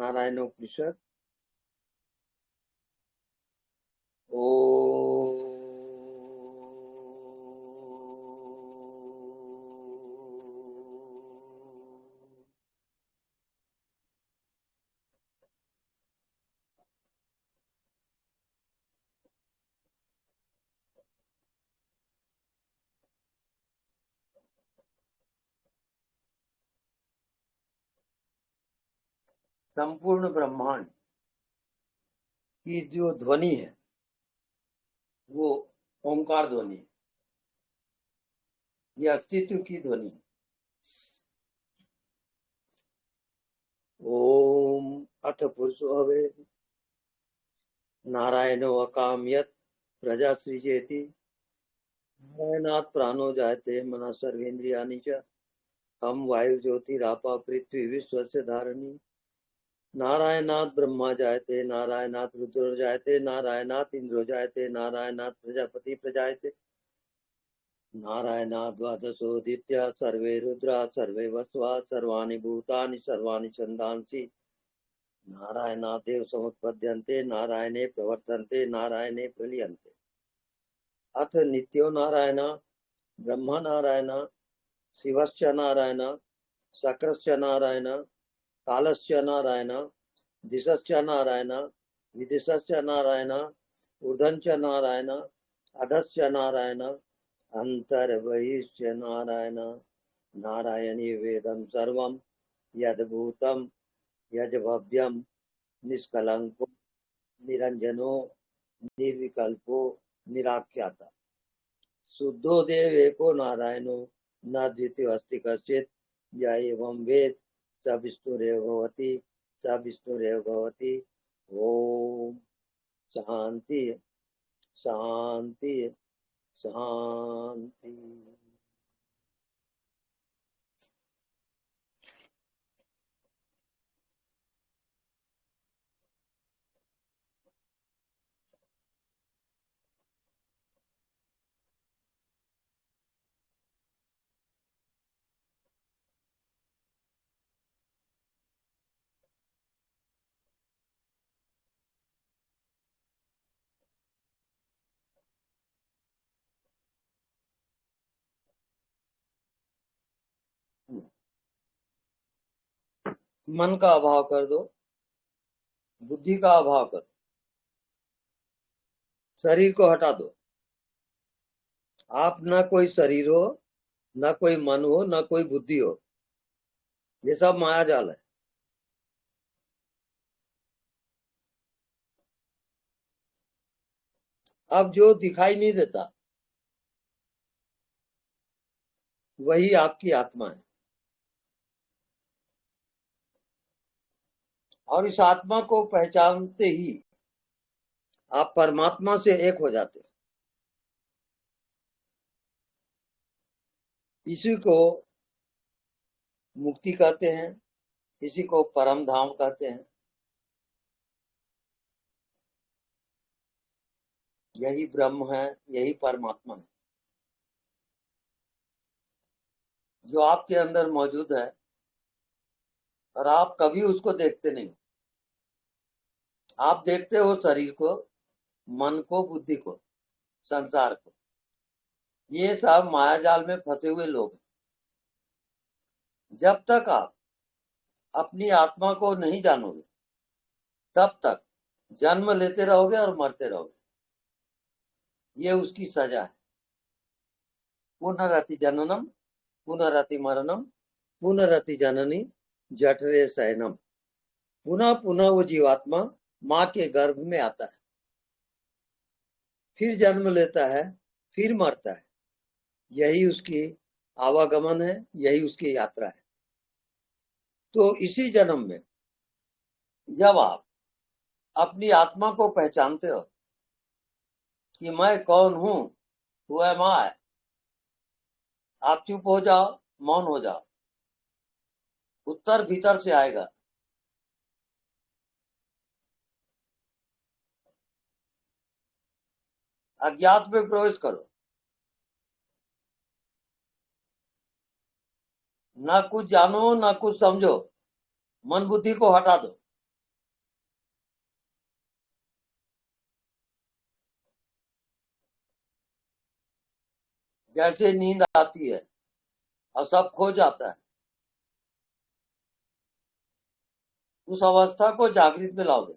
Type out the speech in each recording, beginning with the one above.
नारायणोपनिषद। ओ संपूर्ण ब्रह्मांड की जो ध्वनि है वो ओंकार ध्वनि है। ये अस्तित्व की ध्वनि है। ओम अथ पुरुषो हवे नारायणो अकामयत् प्रजा सृजेति नारायणात् प्राणो जायते मनः सर्वेन्द्रियाणि च हम वायुर्ज्योतिरापा पृथ्वी विश्वस्य धारणी नारायणात् ब्रह्मा जायते नारायणात् रुद्रो जायते नारायणात् इंद्रो जायते नारायणात् प्रजापति प्रजायते नारायणात् द्वादशोदित्य सर्वे रुद्रा सर्वे वस्वा सर्वाणि भूतानि सर्वाणि छन्दांसि नारायणात् देव समुत्पद्यन्ते नारायणे प्रवर्तन्ते नारायणे प्रलीयन्ते अथ नित्यो नारायण ब्रह्म नारायण शिवश्च नारायण शक्रश्च नारायण कालश्च नारायण दिशश्च नारायण विदिशश्च नारायण ऊर्ध्वश्च नारायण अधश्च नारायण अंतर्बहिश्च नारायण नारायणी वेदं सर्वं यद्भूतं यज्भव्यं निष्कलंको निरंजनो निर्विकल्पो निराख्याता शुद्धो देव एको नारायणो न द्वितीयो अस्ति कश्चित् य एवं वेद स विष्णुरेव भवति स विष्णुरेव भवति। ओम शांति शांति शांति। मन का अभाव कर दो, बुद्धि का अभाव कर दो, शरीर को हटा दो। आप ना कोई शरीर हो, ना कोई मन हो, ना कोई बुद्धि हो। ये सब माया जाल है। अब जो दिखाई नहीं देता वही आपकी आत्मा है और इस आत्मा को पहचानते ही आप परमात्मा से एक हो जाते हैं। इसी को मुक्ति कहते हैं, इसी को परम धाम कहते हैं। यही ब्रह्म है, यही परमात्मा है जो आपके अंदर मौजूद है और आप कभी उसको देखते नहीं। आप देखते हो शरीर को, मन को, बुद्धि को, संसार को। ये सब मायाजाल में फंसे हुए लोग हैं। जब तक आप अपनी आत्मा को नहीं जानोगे तब तक जन्म लेते रहोगे और मरते रहोगे। ये उसकी सजा है। पुनरति जननम पुनरति मरणम पुनरति जननी जठरे शयनम। पुनः पुनः वो जीवात्मा माँ के गर्भ में आता है, फिर जन्म लेता है, फिर मरता है। यही उसकी आवागमन है, यही उसकी यात्रा है। तो इसी जन्म में जब आप अपनी आत्मा को पहचानते हो कि मैं कौन हूं, हु एम आई, आप चुप हो जाओ, मौन हो जाओ। उत्तर भीतर से आएगा। अज्ञात में प्रवेश करो, ना कुछ जानो ना कुछ समझो, मन बुद्धि को हटा दो। जैसे नींद आती है और सब खो जाता है, उस अवस्था को जागृत में लाओगे।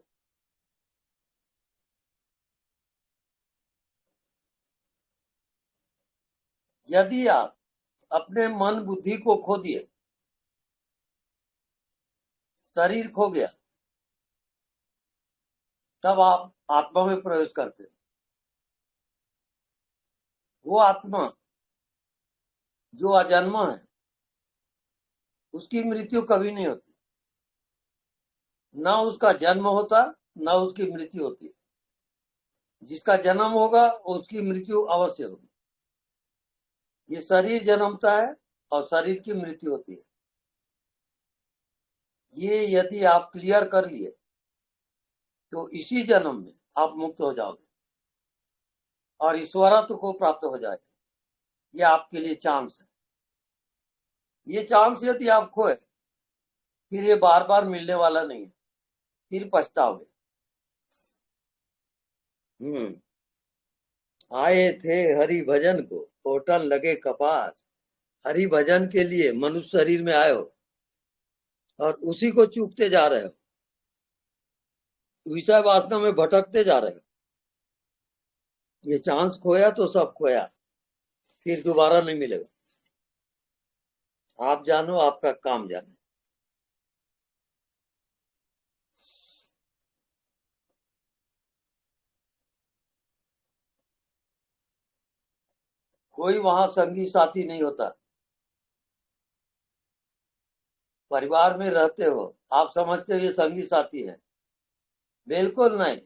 यदि आप अपने मन बुद्धि को खो दिए, शरीर खो गया, तब आप आत्मा में प्रवेश करते हैं। वो आत्मा जो अजन्मा है, उसकी मृत्यु कभी नहीं होती। ना उसका जन्म होता, ना उसकी मृत्यु होती। जिसका जन्म होगा उसकी मृत्यु अवश्य होगी। ये शरीर जन्मता है और शरीर की मृत्यु होती है। ये यदि आप क्लियर कर लिए तो इसी जन्म में आप मुक्त हो जाओगे और ईश्वरत्व को प्राप्त हो जाएगा। ये आपके लिए चांस है। ये चांस यदि आप खोए, फिर ये बार बार मिलने वाला नहीं है, फिर पछताओगे। आए थे हरि भजन को, होटल लगे कपास। हरि भजन के लिए मनुष्य शरीर में आए हो और उसी को चूकते जा रहे हो, विषय वासना में भटकते जा रहे हो। ये चांस खोया तो सब खोया, फिर दोबारा नहीं मिलेगा। आप जानो, आपका काम जाने। कोई वहां संगी साथी नहीं होता। परिवार में रहते हो, आप समझते हो ये संगी साथी है। बिल्कुल नहीं।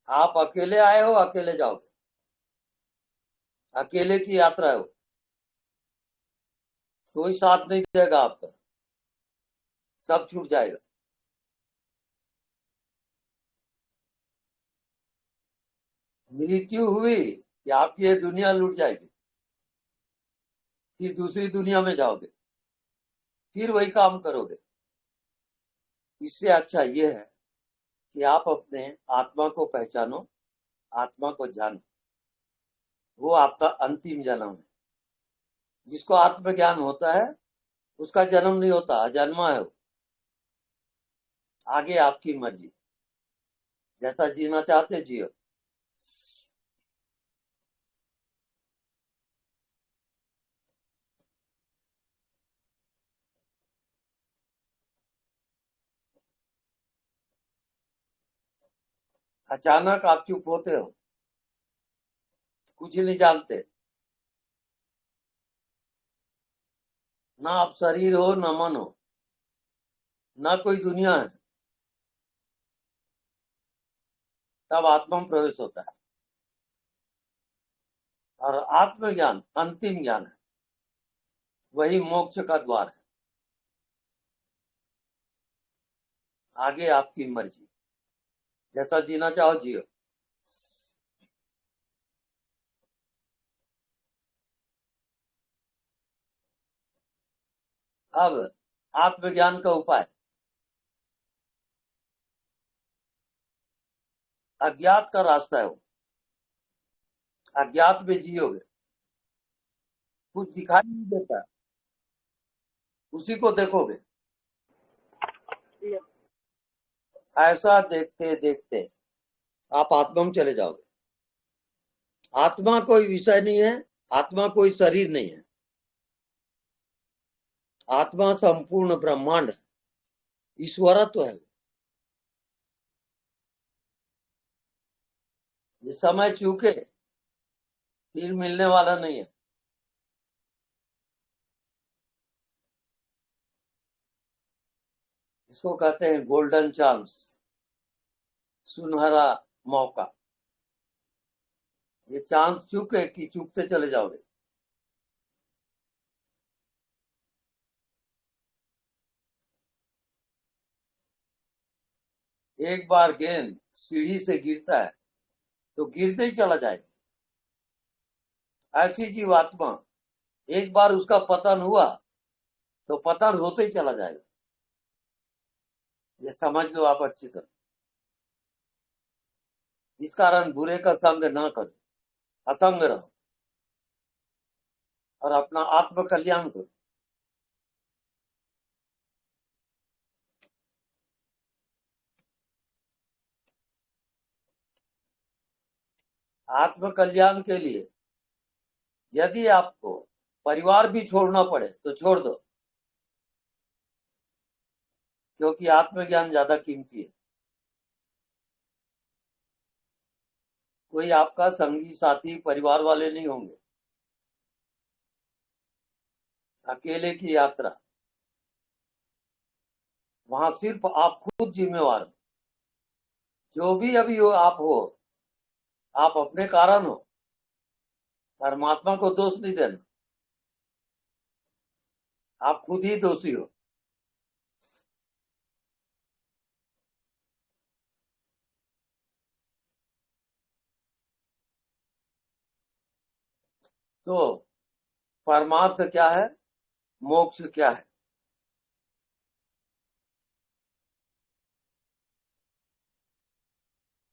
आप अकेले आए हो, अकेले जाओगे। अकेले की यात्रा है वो। कोई साथ नहीं देगा आपका, सब छूट जाएगा। मृत्यु हुई कि आपकी ये दुनिया लूट जाएगी, फिर दूसरी दुनिया में जाओगे, फिर वही काम करोगे। इससे अच्छा ये है कि आप अपने आत्मा को पहचानो, आत्मा को जानो। वो आपका अंतिम जन्म है। जिसको आत्मज्ञान होता है उसका जन्म नहीं होता, अजन्मा है वो। आगे आपकी मर्जी, जैसा जीना चाहते जियो। अचानक आप चुप होते हो, कुछ नहीं जानते। ना आप शरीर हो, ना मन हो, ना कोई दुनिया है। तब आत्मा में प्रवेश होता है। और आत्मज्ञान अंतिम ज्ञान है, वही मोक्ष का द्वार है। आगे आपकी मर्जी, जैसा जीना चाहो जियो। अब आत्मज्ञान का उपाय। अज्ञात का रास्ता है वो। अज्ञात में जियोगे, कुछ दिखाई नहीं देता, उसी को देखोगे। ऐसा देखते देखते आप आत्मा में चले जाओगे। आत्मा कोई विषय नहीं है, आत्मा कोई शरीर नहीं है। आत्मा संपूर्ण ब्रह्मांड है, ईश्वरत्व है। ये समय चूके फिर मिलने वाला नहीं है। इसको कहते हैं गोल्डन चांस, सुनहरा मौका। ये चांस चूके कि चूकते चले जाओगे। एक बार गेंद सीढ़ी से गिरता है तो गिरते ही चला जाएगा। ऐसी जीवात्मा, एक बार उसका पतन हुआ तो पतन होते ही चला जाएगा। ये समझ लो आप अच्छी तरह। इस कारण बुरे का संग ना करो, असंग रहो। और अपना आत्म कल्याण करो। आत्म कल्याण के लिए यदि आपको परिवार भी छोड़ना पड़े तो छोड़ दो, क्योंकि आत्मज्ञान ज्यादा कीमती है। कोई आपका संगी साथी परिवार वाले नहीं होंगे, अकेले की यात्रा, वहां सिर्फ आप खुद जिम्मेवार हो। जो भी अभी हो आप अपने कारण हो, परमात्मा को दोष नहीं देना, आप खुद ही दोषी हो। तो परमार्थ क्या है, मोक्ष क्या है?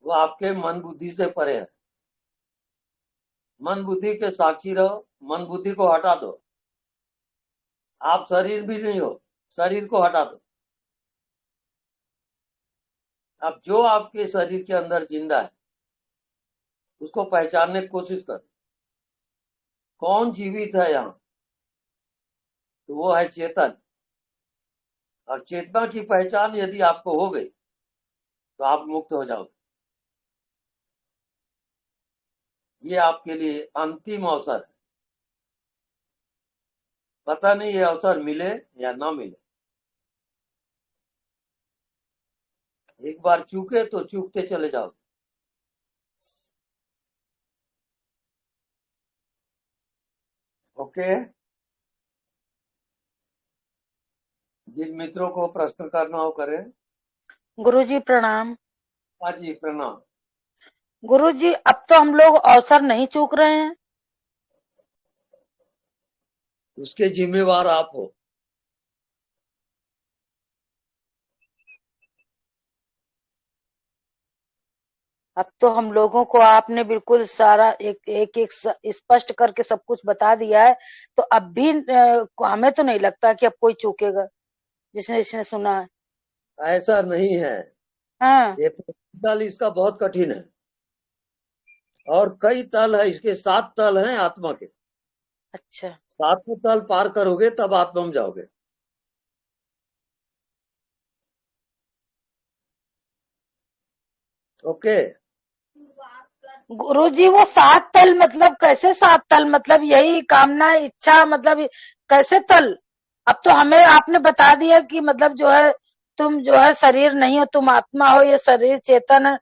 वो आपके मन बुद्धि से परे है। मन बुद्धि के साक्षी रहो, मन बुद्धि को हटा दो। आप शरीर भी नहीं हो, शरीर को हटा दो। अब जो आपके शरीर के अंदर जिंदा है उसको पहचानने की कोशिश करो। कौन जीवित है यहाँ? तो वो है चेतन। और चेतना की पहचान यदि आपको हो गई तो आप मुक्त हो जाओगे। ये आपके लिए अंतिम अवसर है। पता नहीं ये अवसर मिले या ना मिले। एक बार चूके तो चूकते चले जाओगे। ओके, जिन मित्रों को प्रश्न करना हो करें। गुरुजी प्रणाम। हाँ जी, प्रणाम। गुरुजी, अब तो हम लोग अवसर नहीं चूक रहे हैं। उसके जिम्मेवार आप हो। अब तो हम लोगों को आपने बिल्कुल सारा एक एक, एक स्पष्ट करके सब कुछ बता दिया है। तो अब भी हमें तो नहीं लगता कि अब कोई चूकेगा, जिसने जिसने सुना है। ऐसा नहीं है। हाँ। ये तल इसका बहुत कठिन है और कई तल है इसके, 7 तल हैं आत्मा के। अच्छा। 7वें तल पार करोगे तब आत्मा में जाओगे। ओके। गुरुजी, वो 7 तल मतलब कैसे 7 तल? मतलब यही कामना इच्छा, मतलब कैसे तल? अब तो हमें आपने बता दिया कि मतलब जो है तुम जो है शरीर नहीं हो, तुम आत्मा हो। ये शरीर चेतन है,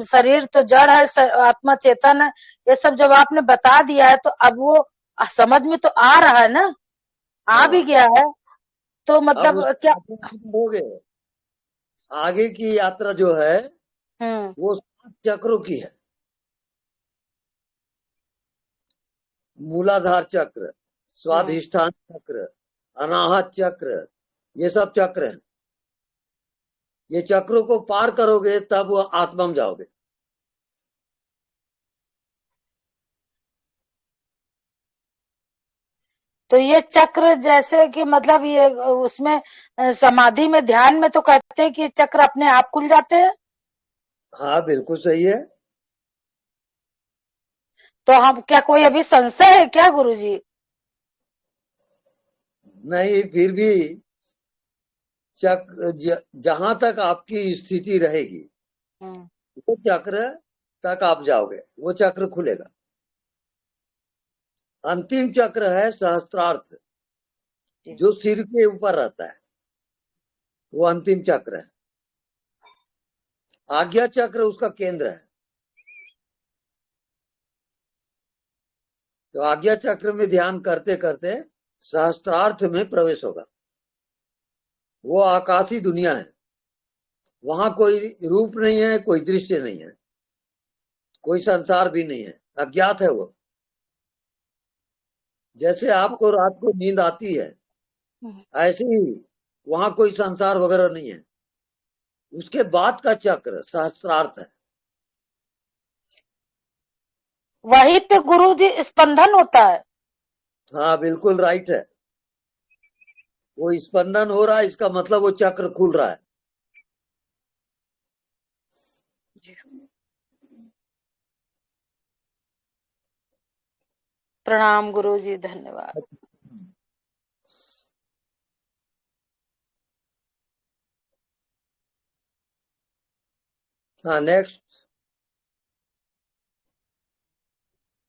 शरीर तो जड़ है, आत्मा चेतन है। ये सब जब आपने बता दिया है तो अब वो समझ में तो आ रहा है ना, आ भी हाँ, गया है। तो अब मतलब उस क्या? हो गए। आगे की यात्रा जो है हम्म। वो 7 चक्रों की है। मूलाधार चक्र, हम्म। स्वाधिष्ठान चक्र, अनाहत चक्र, ये सब चक्र हैं। ये चक्रों को पार करोगे तब वो आत्मा में जाओगे। तो ये चक्र जैसे कि मतलब ये उसमें समाधि में, ध्यान में तो कहते हैं कि चक्र अपने आप खुल जाते हैं। हाँ, बिल्कुल सही है। तो हम क्या, कोई अभी संशय है क्या गुरुजी? नहीं, फिर भी चक्र जहां तक आपकी स्थिति रहेगी हम्म। वो चक्र तक आप जाओगे, वो चक्र खुलेगा। अंतिम चक्र है सहस्त्रार्थ, जो सिर के ऊपर रहता है, वो अंतिम चक्र है। आज्ञा चक्र उसका केंद्र है। तो आज्ञा चक्र में ध्यान करते करते सहस्त्रार्थ में प्रवेश होगा। वो आकाशी दुनिया है। वहां कोई रूप नहीं है, कोई दृश्य नहीं है, कोई संसार भी नहीं है, अज्ञात है वो। जैसे आपको रात को नींद आती है ऐसे ही वहां कोई संसार वगैरह नहीं है। उसके बाद का चक्र सहस्त्रार्थ है। वहीं पे गुरुजी स्पंदन होता है। हाँ बिल्कुल राइट है। वो स्पंदन हो रहा है, इसका मतलब वो चक्र खुल रहा है। प्रणाम गुरु जी, धन्यवाद। हाँ नेक्स्ट।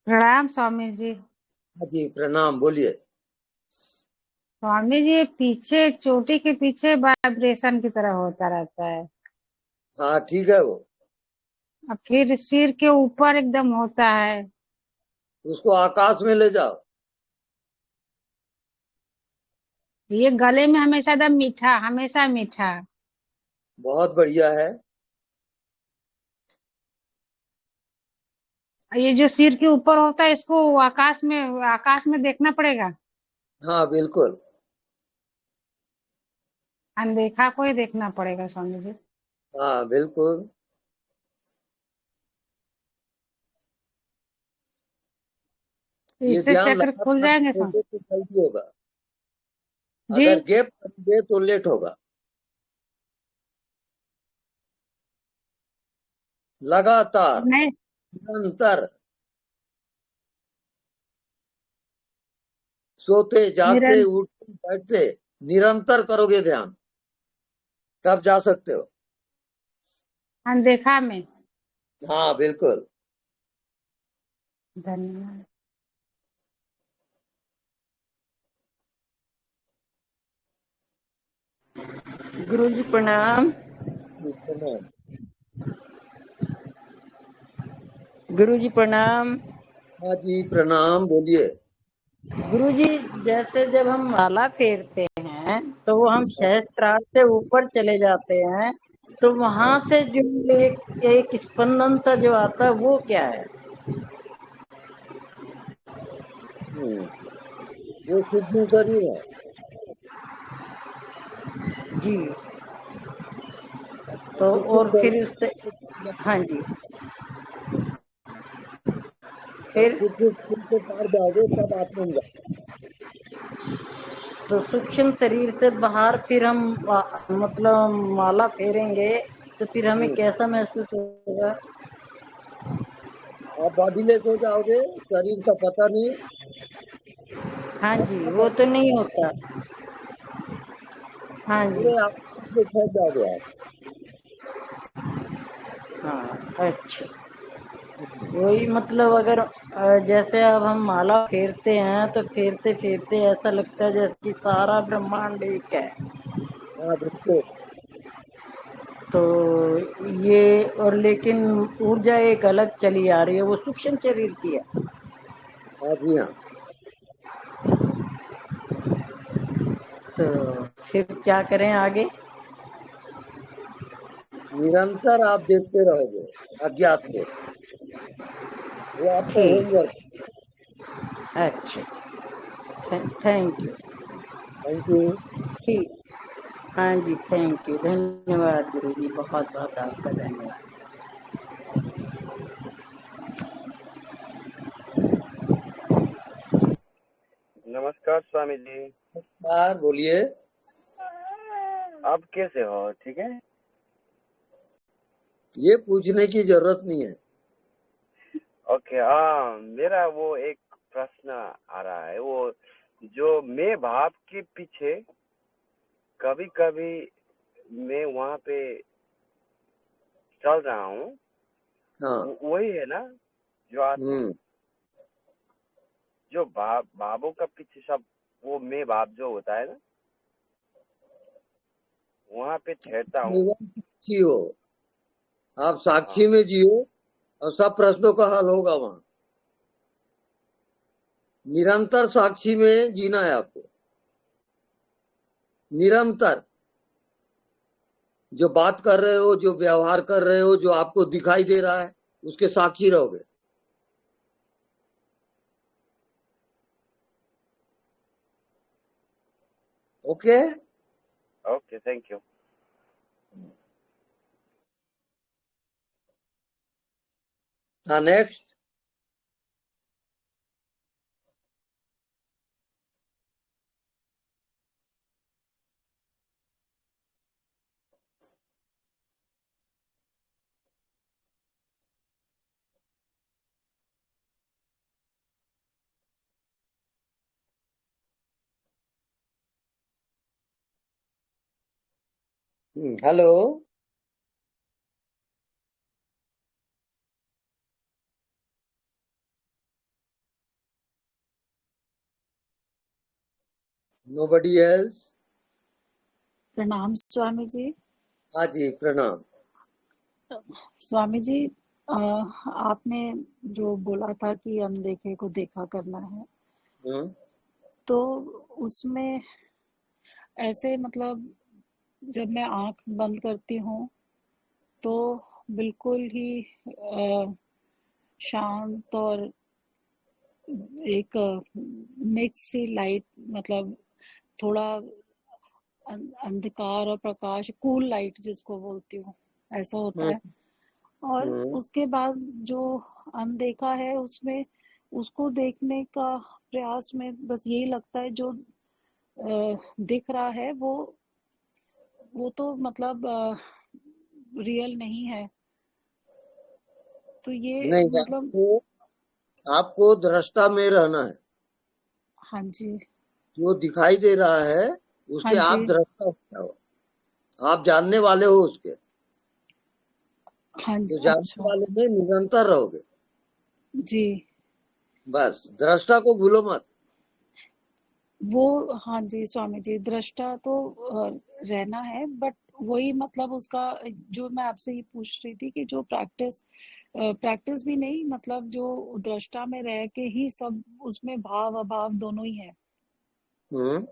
प्रणाम स्वामी जी। हाँ जी प्रणाम, बोलिए। स्वामी जी, पीछे चोटी के पीछे वाइब्रेशन की तरह होता रहता है, हाँ ठीक है, वो और फिर सिर के ऊपर एकदम होता है। उसको आकाश में ले जाओ। ये गले में हमेशा एकदम मीठा, हमेशा मीठा। बहुत बढ़िया है। और ये जो सिर के ऊपर होता है, इसको आकाश में देखना पड़ेगा। हाँ बिल्कुल। अनदेखा को ही देखना पड़ेगा स्वामी जी। हाँ बिल्कुल। तो ये इससे ध्यान चक्र खुल लगातार जाएंगे स्वामी करोगे तो जल्दी होगा, जी। अगर गैप करोगे तो लेट होगा। लगातार, नहीं, निरंतर, सोते जागते निरंतर उठते बैठते निरंतर करोगे ध्यान, तब जा सकते हो। अनदेखा में। हाँ बिल्कुल। धन्यवाद। गुरु जी प्रणाम। जी, प्रणाम। गुरु जी प्रणाम। हाँ जी प्रणाम, बोलिए। गुरु जी, जैसे जब हम माला फेरते हैं तो वो हम सहस्त्रार से ऊपर चले जाते हैं, तो वहां से जो एक स्पंदन सा जो आता है वो क्या है? हम्म, वो सूक्ष्म शरीर है। जी। तो सूक्ष्म और फिर शरीर, उससे, हाँ जी, जब फिर सूक्ष्म शरीर के पार जाओगे तब आत्मा में जाओगे। तो सूक्ष्म शरीर से बाहर फिर हम मतलब माला फेरेंगे तो फिर हमें हम्म, कैसा महसूस होगा? आप बॉडीलेस हो जाओगे, शरीर का पता नहीं। हाँ जी, आत्मा का वो तो नहीं होता। हाँ जी। पूरे आत्मा में फंस जाओगे आप। हाँ अच्छा। वही मतलब अगर जैसे अब हम माला फेरते हैं तो फेरते फेरते ऐसा लगता है जैसे कि सारा ब्रह्मांड एक है। हाँ बिल्कुल। तो ये, और लेकिन ऊर्जा एक अलग चली आ रही है, वो सूक्ष्म शरीर की है। हाँ जी हाँ। तो फिर क्या करें आगे? निरंतर आप देखते रहोगे अज्ञात को, वो आपका ठीक। होमवर्क। अच्छा, थैंक यू। Thank you. ठीक। हाँ जी, थैंक यू, धन्यवाद गुरु जी, बहुत बहुत आपका धन्यवाद। नमस्कार स्वामी जी। यार बोलिए। आप कैसे हो? ठीक है। ये पूछने की जरूरत नहीं है। ओके। हाँ, मेरा वो एक प्रश्न आ रहा है, वो जो मैं भाव के पीछे कभी कभी मैं वहाँ पे चल रहा हूँ, हाँ। वही है ना जो आत्मा? हम्म। जो भावों का पीछे सब, वो मैं भाव जो होता है ना, वहाँ पे ठहरता हूँ। साक्षी हो, आप हाँ। साक्षी में जियो और सब प्रश्नों का हल होगा वहां। निरंतर साक्षी में जीना है आपको। निरंतर जो बात कर रहे हो, जो व्यवहार कर रहे हो, जो आपको दिखाई दे रहा है, उसके साक्षी रहोगे। ओके। Okay, thank you. हाँ नेक्स्ट। हेलो। Nobody else? प्रणाम स्वामी जी। हाँ जी, प्रणाम। स्वामी जी, आपने जो बोला था कि अनदेखे को देखा करना है, हम्म, तो उसमें ऐसे मतलब जब मैं आंख बंद करती हूँ तो बिल्कुल ही शांत और एक मिक्स सी लाइट, मतलब थोड़ा अंधकार और प्रकाश, कूल लाइट जिसको बोलती हूँ, ऐसा होता हम्म, है। और हम्म, उसके बाद जो अनदेखा है उसमें उसको देखने का प्रयास में बस यही लगता है जो दिख रहा है वो तो मतलब रियल नहीं है। तो ये नहीं, मतलब आपको दृष्टा में रहना है। हाँ जी, जो दिखाई दे रहा है हाँ उसके जी, आप दृष्टा हो जाओ। आप जानने वाले हो उसके। हाँ जी, तो जानने अच्छा, वाले में निरंतर रहोगे। जी। बस दृष्टा को भूलो मत। वो हाँ जी स्वामी जी, दृष्टा तो रहना है, बट वही मतलब उसका जो मैं आपसे ये पूछ रही थी कि जो प्रैक्टिस भी नहीं, मतलब जो दृष्टा में रह के ही सब उसमें भाव अभाव दोनों ही है, हम्म,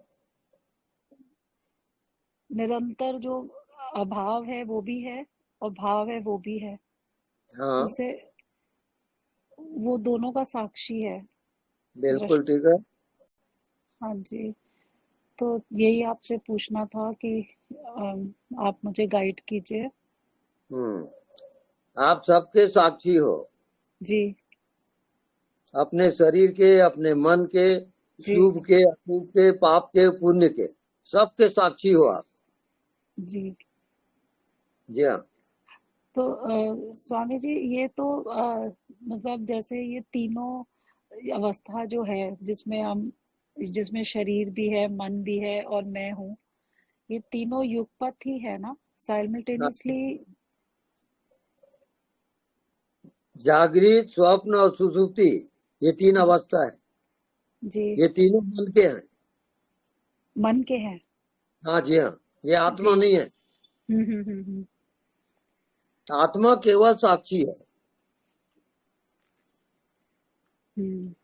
निरंतर जो अभाव है वो भी है और भाव है वो भी है, हाँ, उसे वो दोनों का साक्षी है बिल्कुल दृष्टा। ठीक है। हाँ जी, तो यही आपसे पूछना था कि आप मुझे गाइड कीजिए। आप सबके साक्षी हो। जी, अपने शरीर के, अपने मन के, जी, शुभ के, अशुभ के, पाप के, पुण्य के, सबके साक्षी हो आप। जी। जी हाँ। तो स्वामी जी, ये तो मतलब जैसे ये तीनों अवस्था जो है जिसमें शरीर भी है, मन भी है और मैं हूँ, ये तीनों युगपत ही है ना, साइमल्टेनियसली। जागृत, स्वप्न और सुषुप्ति, ये तीन अवस्था है। जी, ये तीनों मन के हैं। मन के हैं। हाँ जी हाँ। ये जी, आत्मा नहीं है। हम्म। आत्मा केवल साक्षी है। हम्म।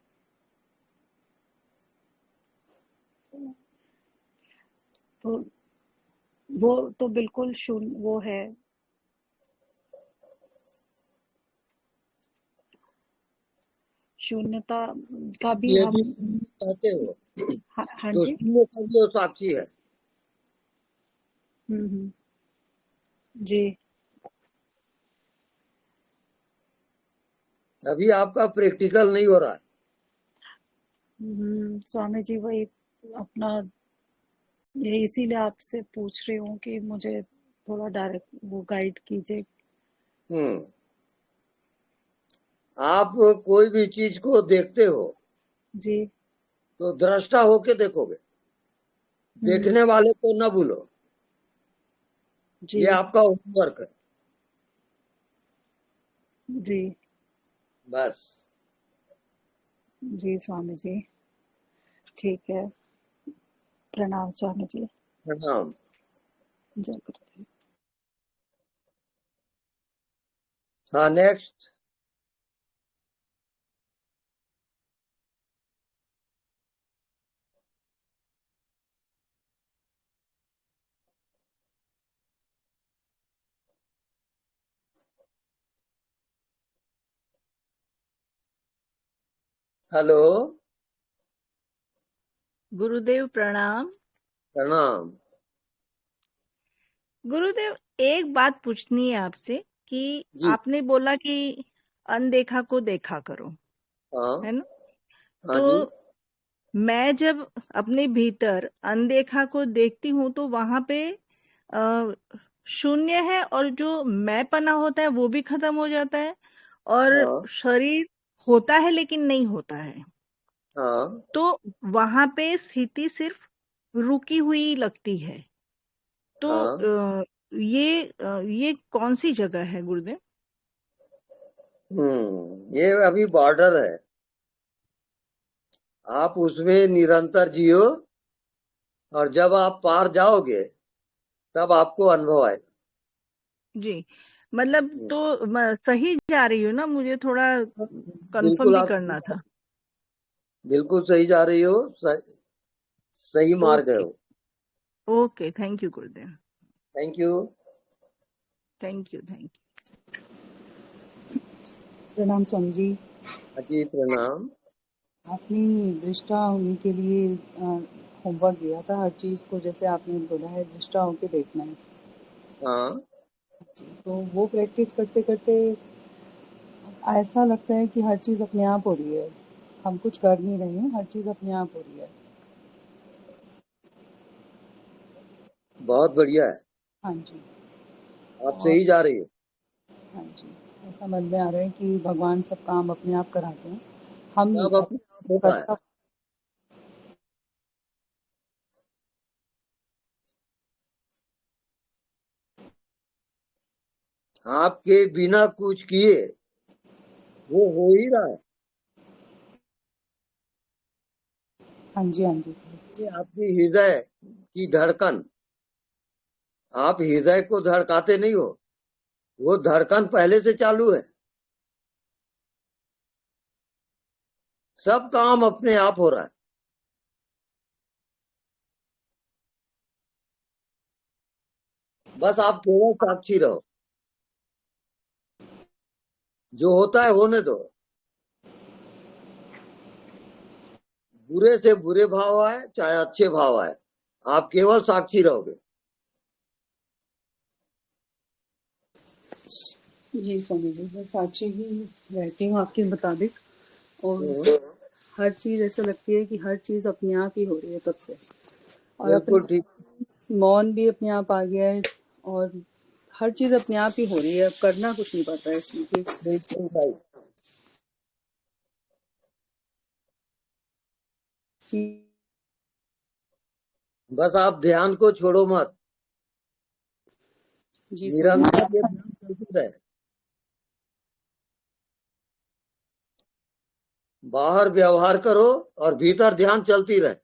तो वो तो बिल्कुल शून्य वो है, शून्यता का भी यदि हम। शून्य कहते हो हाँ, हाँ तो जी, शून्य का भी वो साक्षी है। हम्म, जी, अभी आपका प्रैक्टिकल नहीं हो रहा है। स्वामी जी वही अपना, ये इसीलिए आपसे पूछ रही हूँ कि मुझे थोड़ा डायरेक्ट वो गाइड कीजिए। हम्म आप कोई भी चीज को देखते हो जी, तो दृष्टा होके देखोगे। हम्म, देखने वाले को ना भूलो। जी, ये आपका होमवर्क है। जी, बस। जी स्वामी जी, ठीक है। प्रणाम स्वामी जी। प्रणाम। जय गुरुदेव। हाँ, नेक्स्ट। हेलो। गुरुदेव प्रणाम। प्रणाम। गुरुदेव, एक बात पूछनी है आपसे कि जी। आपने बोला कि अनदेखा को देखा करो, हाँ। है ना? हाँ तो जी। मैं जब अपने भीतर अनदेखा को देखती हूँ तो वहां पे अ, शून्य है और जो मैंपना होता है वो भी खत्म हो जाता है, और हाँ। शरीर होता है लेकिन नहीं होता है। हाँ। तो वहां पे स्थिति सिर्फ रुकी हुई लगती है। तो हाँ। ये कौन सी जगह है गुरुदेव? ये अभी बॉर्डर है, आप उसमें निरंतर जियो और जब आप पार जाओगे तब आपको अनुभव आएगा। जी, मतलब तो सही जा रही हूँ ना? मुझे थोड़ा कंफर्म बिल्कुल भी आप करना था। बिल्कुल सही जा रही हो, सही मार्ग है ओके, वो। Okay, thank you Gurudev, thank you. Thank you, thank you. प्रणाम स्वामी जी। जी प्रणाम। आपने दृष्टा होने के लिए होमवर्क दिया था हर चीज़ को, जैसे आपने बोला है दृष्टा होके देखना है। हाँ तो वो प्रैक्टिस करते करते ऐसा लगता है कि हर चीज़ अपने आप हो रही है, हम कुछ कर नहीं रहे हैं, हर चीज़ अपने आप हो रही है। बहुत बढ़िया है, हाँ जी। आप और सही जा रही हो। हाँ जी, ऐसा मन में आ रहा है कि भगवान सब काम अपने आप कराते हैं, हम नहीं सब कराते, अपने आप होता है। करता। आपके बिना कुछ किए वो हो ही रहा है। हाँ जी, हाँ जी। ये आपकी हृदय की धड़कन, आप हृदय को धड़काते नहीं हो, वो धड़कन पहले से चालू है। सब काम अपने आप हो रहा है, बस आप केवल साक्षी रहो। जो होता है होने दो, बुरे से बुरे भाव आए चाहे अच्छे भाव आए, आप केवल साक्षी रहोगे। जी स्वामी जी, मैं साक्षी ही रहती हूँ आपके मुताबिक, और हम्म, हर चीज़ ऐसा लगती है कि हर चीज़ अपने आप ही हो रही है तब से, और बिल्कुल अपने ठीक। मौन भी अपने आप आ गया है, और हर चीज़ अपने आप ही हो रही है, अब करना कुछ नहीं पड़ता है इसमें कि बिल्कुल सही। चीज़। बस आप ध्यान को छोड़ो मत, जी स्वामी निरंतर जी। ये ध्यान चलती रहे। बाहर व्यवहार करो और भीतर ध्यान चलती रहे।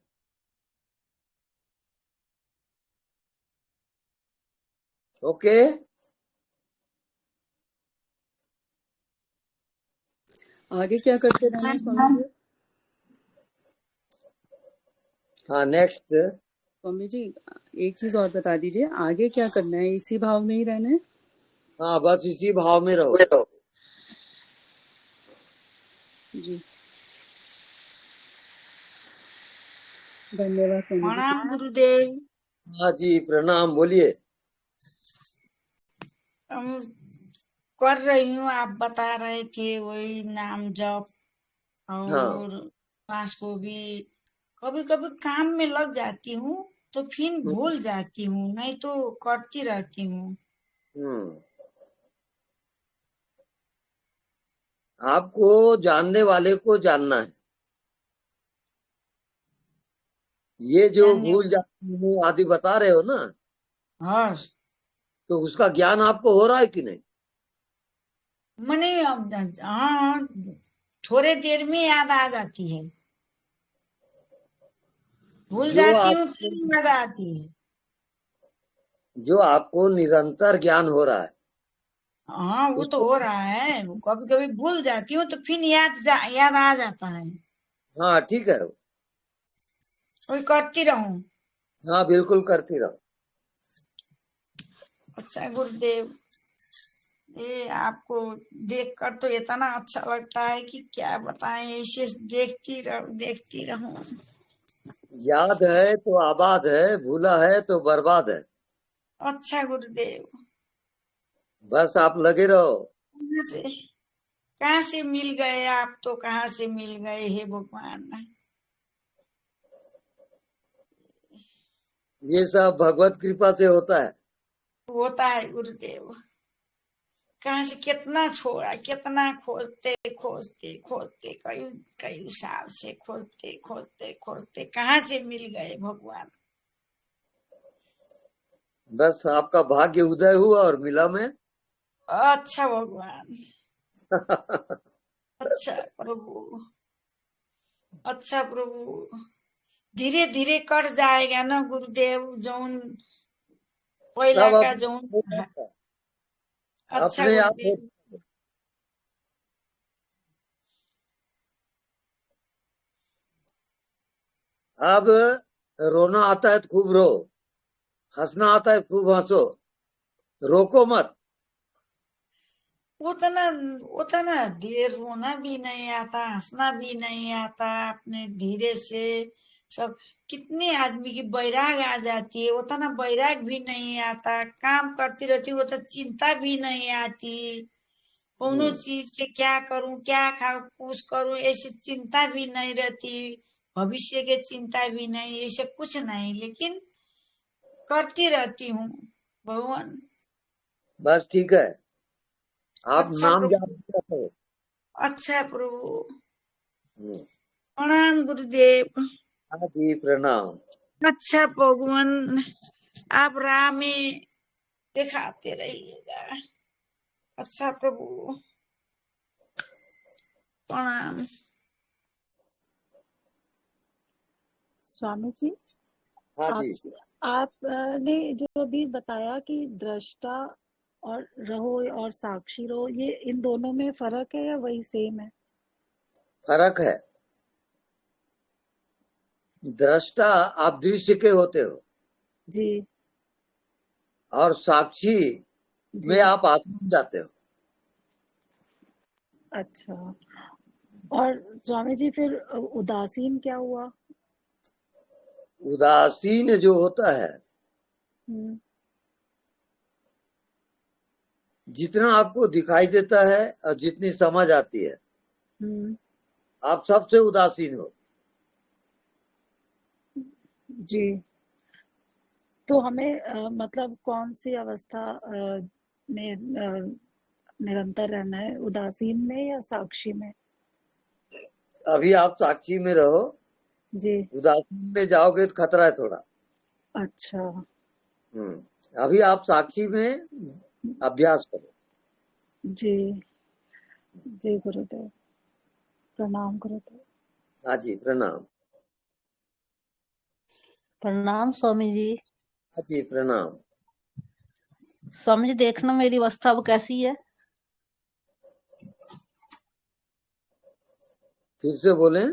ओके। आगे क्या करते रहना है स्वामी जी? हाँ नेक्स्ट। स्वामी जी, एक चीज़ और बता दीजिए, आगे क्या करना है? इसी भाव में ही रहना है? हाँ बस इसी भाव में रहो। जी, धन्यवाद स्वामी जी। प्रणाम गुरुदेव। हाँ जी प्रणाम, बोलिए। हम कर रही हूँ, आप बता रहे थे वही नाम जप, हाँ और सांस को भी कभी कभी काम में लग जाती हूँ तो फिर भूल जाती हूँ, नहीं तो करती रहती हूँ। हम्म, आपको जानने वाले को जानना है। ये जो जानने भूल जाती हूँ आदि बता रहे हो ना, हाँ, तो उसका ज्ञान आपको हो रहा है कि नहीं? मने अब हाँ, थोड़े देर में याद आ जाती है, भूल जो जाती हूँ आपको फिर याद आती है। जो आपको निरंतर ज्ञान हो रहा है हाँ वो तो उसको, हो रहा है, कभी कभी भूल जाती हूँ तो फिर याद आ जाता है, हाँ ठीक है, वही करती रहूं। हाँ बिल्कुल करती रहो। अच्छा गुरुदेव, ये आपको देखकर तो इतना अच्छा लगता है कि क्या बताएं, ऐसे देखती रहूं। याद है तो आबाद है, भूला है तो बर्बाद है। अच्छा गुरुदेव, बस आप लगे रहो। कहाँ से कहाँ से मिल गए आप, तो कहाँ से मिल गए हे भगवान। ये सब भगवत कृपा से होता है। होता है गुरुदेव, कहाँ से कितना छोड़ा, कितना खोजते खोजते खोजते कई कई साल से खोजते खोजते खोजते कहाँ से मिल गए भगवान। बस आपका भाग्य उदय हुआ और मिला मैं। अच्छा भगवान, अच्छा प्रभु, अच्छा प्रभु। धीरे धीरे कट जाएगा ना गुरुदेव, जौन पहिला सब का जौन। अच्छा अपने आप गुरुदेव। अब रोना आता है तो खूब रो, हंसना आता है तो खूब हंसो, रोको मत। उतना उतना देर रोना भी नहीं आता, हंसना भी नहीं आता, अपने धीरे से सब। कितने आदमी की बैराग आ जाती है, उतना बैराग भी नहीं आता। काम करती रहती हूँ, उतना चिंता भी नहीं आती। कोनो चीज के क्या करूं, क्या खाऊं, कुछ करूं, ऐसी चिंता भी नहीं रहती। भविष्य के चिंता भी नहीं, ऐसे कुछ नहीं, लेकिन करती रहती हूँ भगवान। बस ठीक है, आप अच्छा नाम प्रभु, जाप करो। अच्छा प्रभु। हम्म, प्रणाम गुरुदेव। हाँ जी प्रणाम। अच्छा भगवान, आप राह में दिखाते रहिएगा। अच्छा प्रभु, प्रणाम। स्वामी जी, हाँ आप जी, आपने जो अभी बताया कि दृष्टा और रहो और साक्षी रहो, ये इन दोनों में फर्क है या वही सेम है? फर्क है। दृष्टा आप दृश्य के होते हो, जी और साक्षी में जी। आप आत्मा में जाते हो। अच्छा, और स्वामी जी फिर उदासीन क्या हुआ? उदासीन जो होता है, हम्म, जितना आपको दिखाई देता है और जितनी समझ आती है, हम्म, आप सबसे उदासीन हो। जी। तो हमें मतलब कौन सी अवस्था में निरंतर रहना है, उदासीन में या साक्षी में? अभी आप साक्षी में रहो, जी। उदासीन में जाओगे तो खतरा है थोड़ा। अच्छा। अभी आप साक्षी में अभ्यास करो। जी जी गुरुदेव, प्रणाम गुरुदेव। हाँ जी प्रणाम। प्रणाम स्वामी जी। हाँ जी प्रणाम। स्वामी जी देखना मेरी अवस्था अब कैसी है? फिर से बोलें।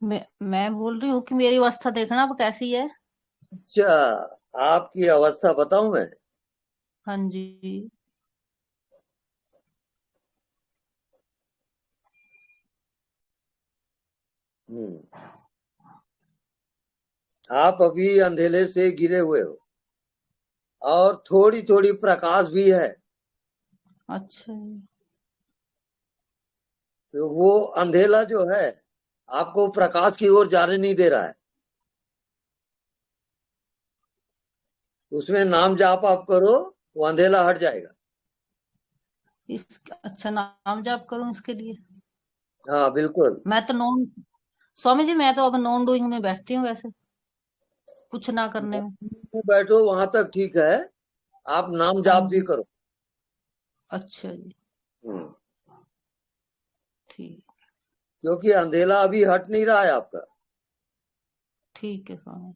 मैं बोल रही हूँ कि मेरी अवस्था देखना अब कैसी है? अच्छा, आपकी अवस्था बताऊं मैं? हाँ जी। हम्म, आप अभी अंधेरे से गिरे हुए हो, और थोड़ी थोड़ी प्रकाश भी है। अच्छा जी। तो वो अंधेला जो है आपको प्रकाश की ओर जाने नहीं दे रहा है। उसमें नाम जाप आप करो, वो अंधेला हट जाएगा। अच्छा, नाम जाप करूं इसके लिए? हाँ बिल्कुल। मैं तो नॉन स्वामी जी, मैं तो अब नॉन डूइंग में बैठती हूँ वैसे, कुछ ना करने में। बैठो वहां तक ठीक है, आप नाम हाँ जाप भी जी। करो। अच्छा जी, हम्म, ठीक। क्योंकि अंधेला अभी हट नहीं रहा है आपका। ठीक है स्वामी,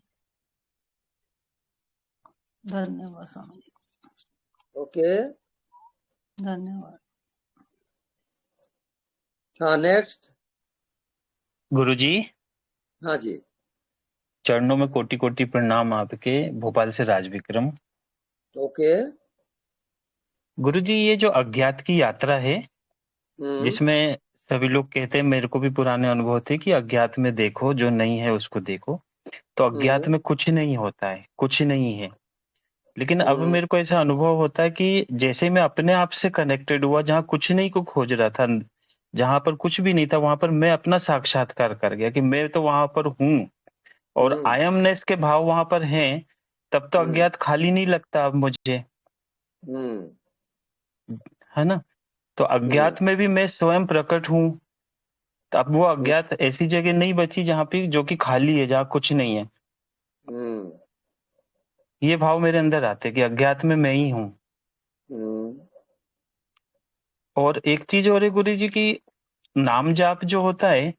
धन्यवाद स्वामी जी, ओके। धन्यवाद। हाँ नेक्स्ट। गुरुजी, हाँ जी। चरणों में कोटि कोटि प्रणाम आपके। भोपाल से राज विक्रम। ओके। गुरुजी, ये जो अज्ञात की यात्रा है, जिसमें सभी लोग कहते हैं, मेरे को भी पुराने अनुभव थे कि अज्ञात में देखो, जो नहीं है उसको देखो। तो अज्ञात में कुछ नहीं होता है, कुछ नहीं है। लेकिन अब मेरे को ऐसा अनुभव होता है कि जैसे मैं अपने आप से कनेक्टेड हुआ, जहाँ कुछ नहीं को खोज रहा था, जहां पर कुछ भी नहीं था, वहां पर मैं अपना साक्षात्कार कर गया कि मैं तो वहां पर हूँ, और आयमनेस के भाव वहां पर हैं। तब तो अज्ञात खाली नहीं लगता अब मुझे, है ना? तो अज्ञात में भी मैं स्वयं प्रकट हूँ। तो अब वो अज्ञात ऐसी जगह नहीं बची जहां पे जो कि खाली है, जहाँ कुछ नहीं है। ये भाव मेरे अंदर आते कि अज्ञात में मैं ही हूँ। और एक चीज और है गुरु जी की, नाम जाप जो होता है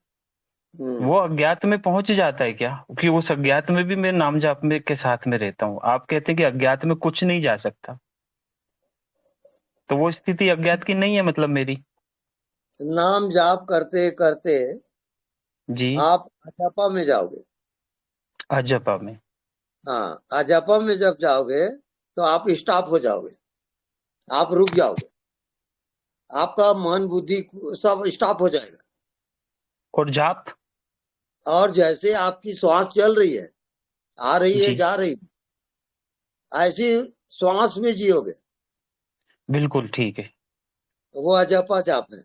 वो अज्ञात में पहुंच जाता है क्या? क्योंकि उस अज्ञात में भी मैं नाम जाप में के साथ में रहता हूँ। आप कहते हैं कि अज्ञात में कुछ नहीं जा सकता, तो वो स्थिति अज्ञात की नहीं है मतलब मेरी? नाम जाप करते करते जी। आप अजपा में जाओगे। अजपा में? हाँ, अजपा में जब जाओगे तो आप स्टॉप हो जाओगे, आप रुक जाओगे, आपका मन बुद्धि सब स्टॉप हो जाएगा। और जाप? और जैसे आपकी श्वास चल रही है, आ रही है, जी जा रही है, ऐसी श्वास में जियोगे, बिल्कुल ठीक है। तो वो अजपा जाप है।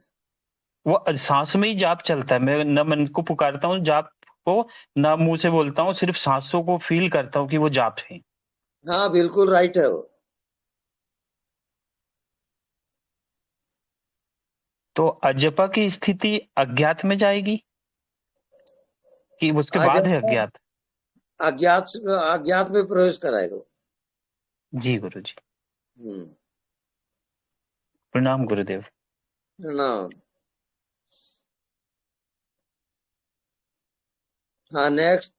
वो सांस में ही जाप चलता है। मैं न मन को पुकारता हूँ जाप को, ना मुंह से बोलता हूँ, सिर्फ सांसों को फील करता हूँ कि वो जाप है। हाँ, बिल्कुल राइट है वो। तो अजपा की स्थिति अज्ञात में जाएगी कि उसके बाद है अजपा अज्ञात? अज्ञात अज्ञात में प्रवेश कराएगा वो। जी गुरु जी, हम्म, प्रणाम गुरुदेव। प्रणाम। हाँ, नेक्स्ट।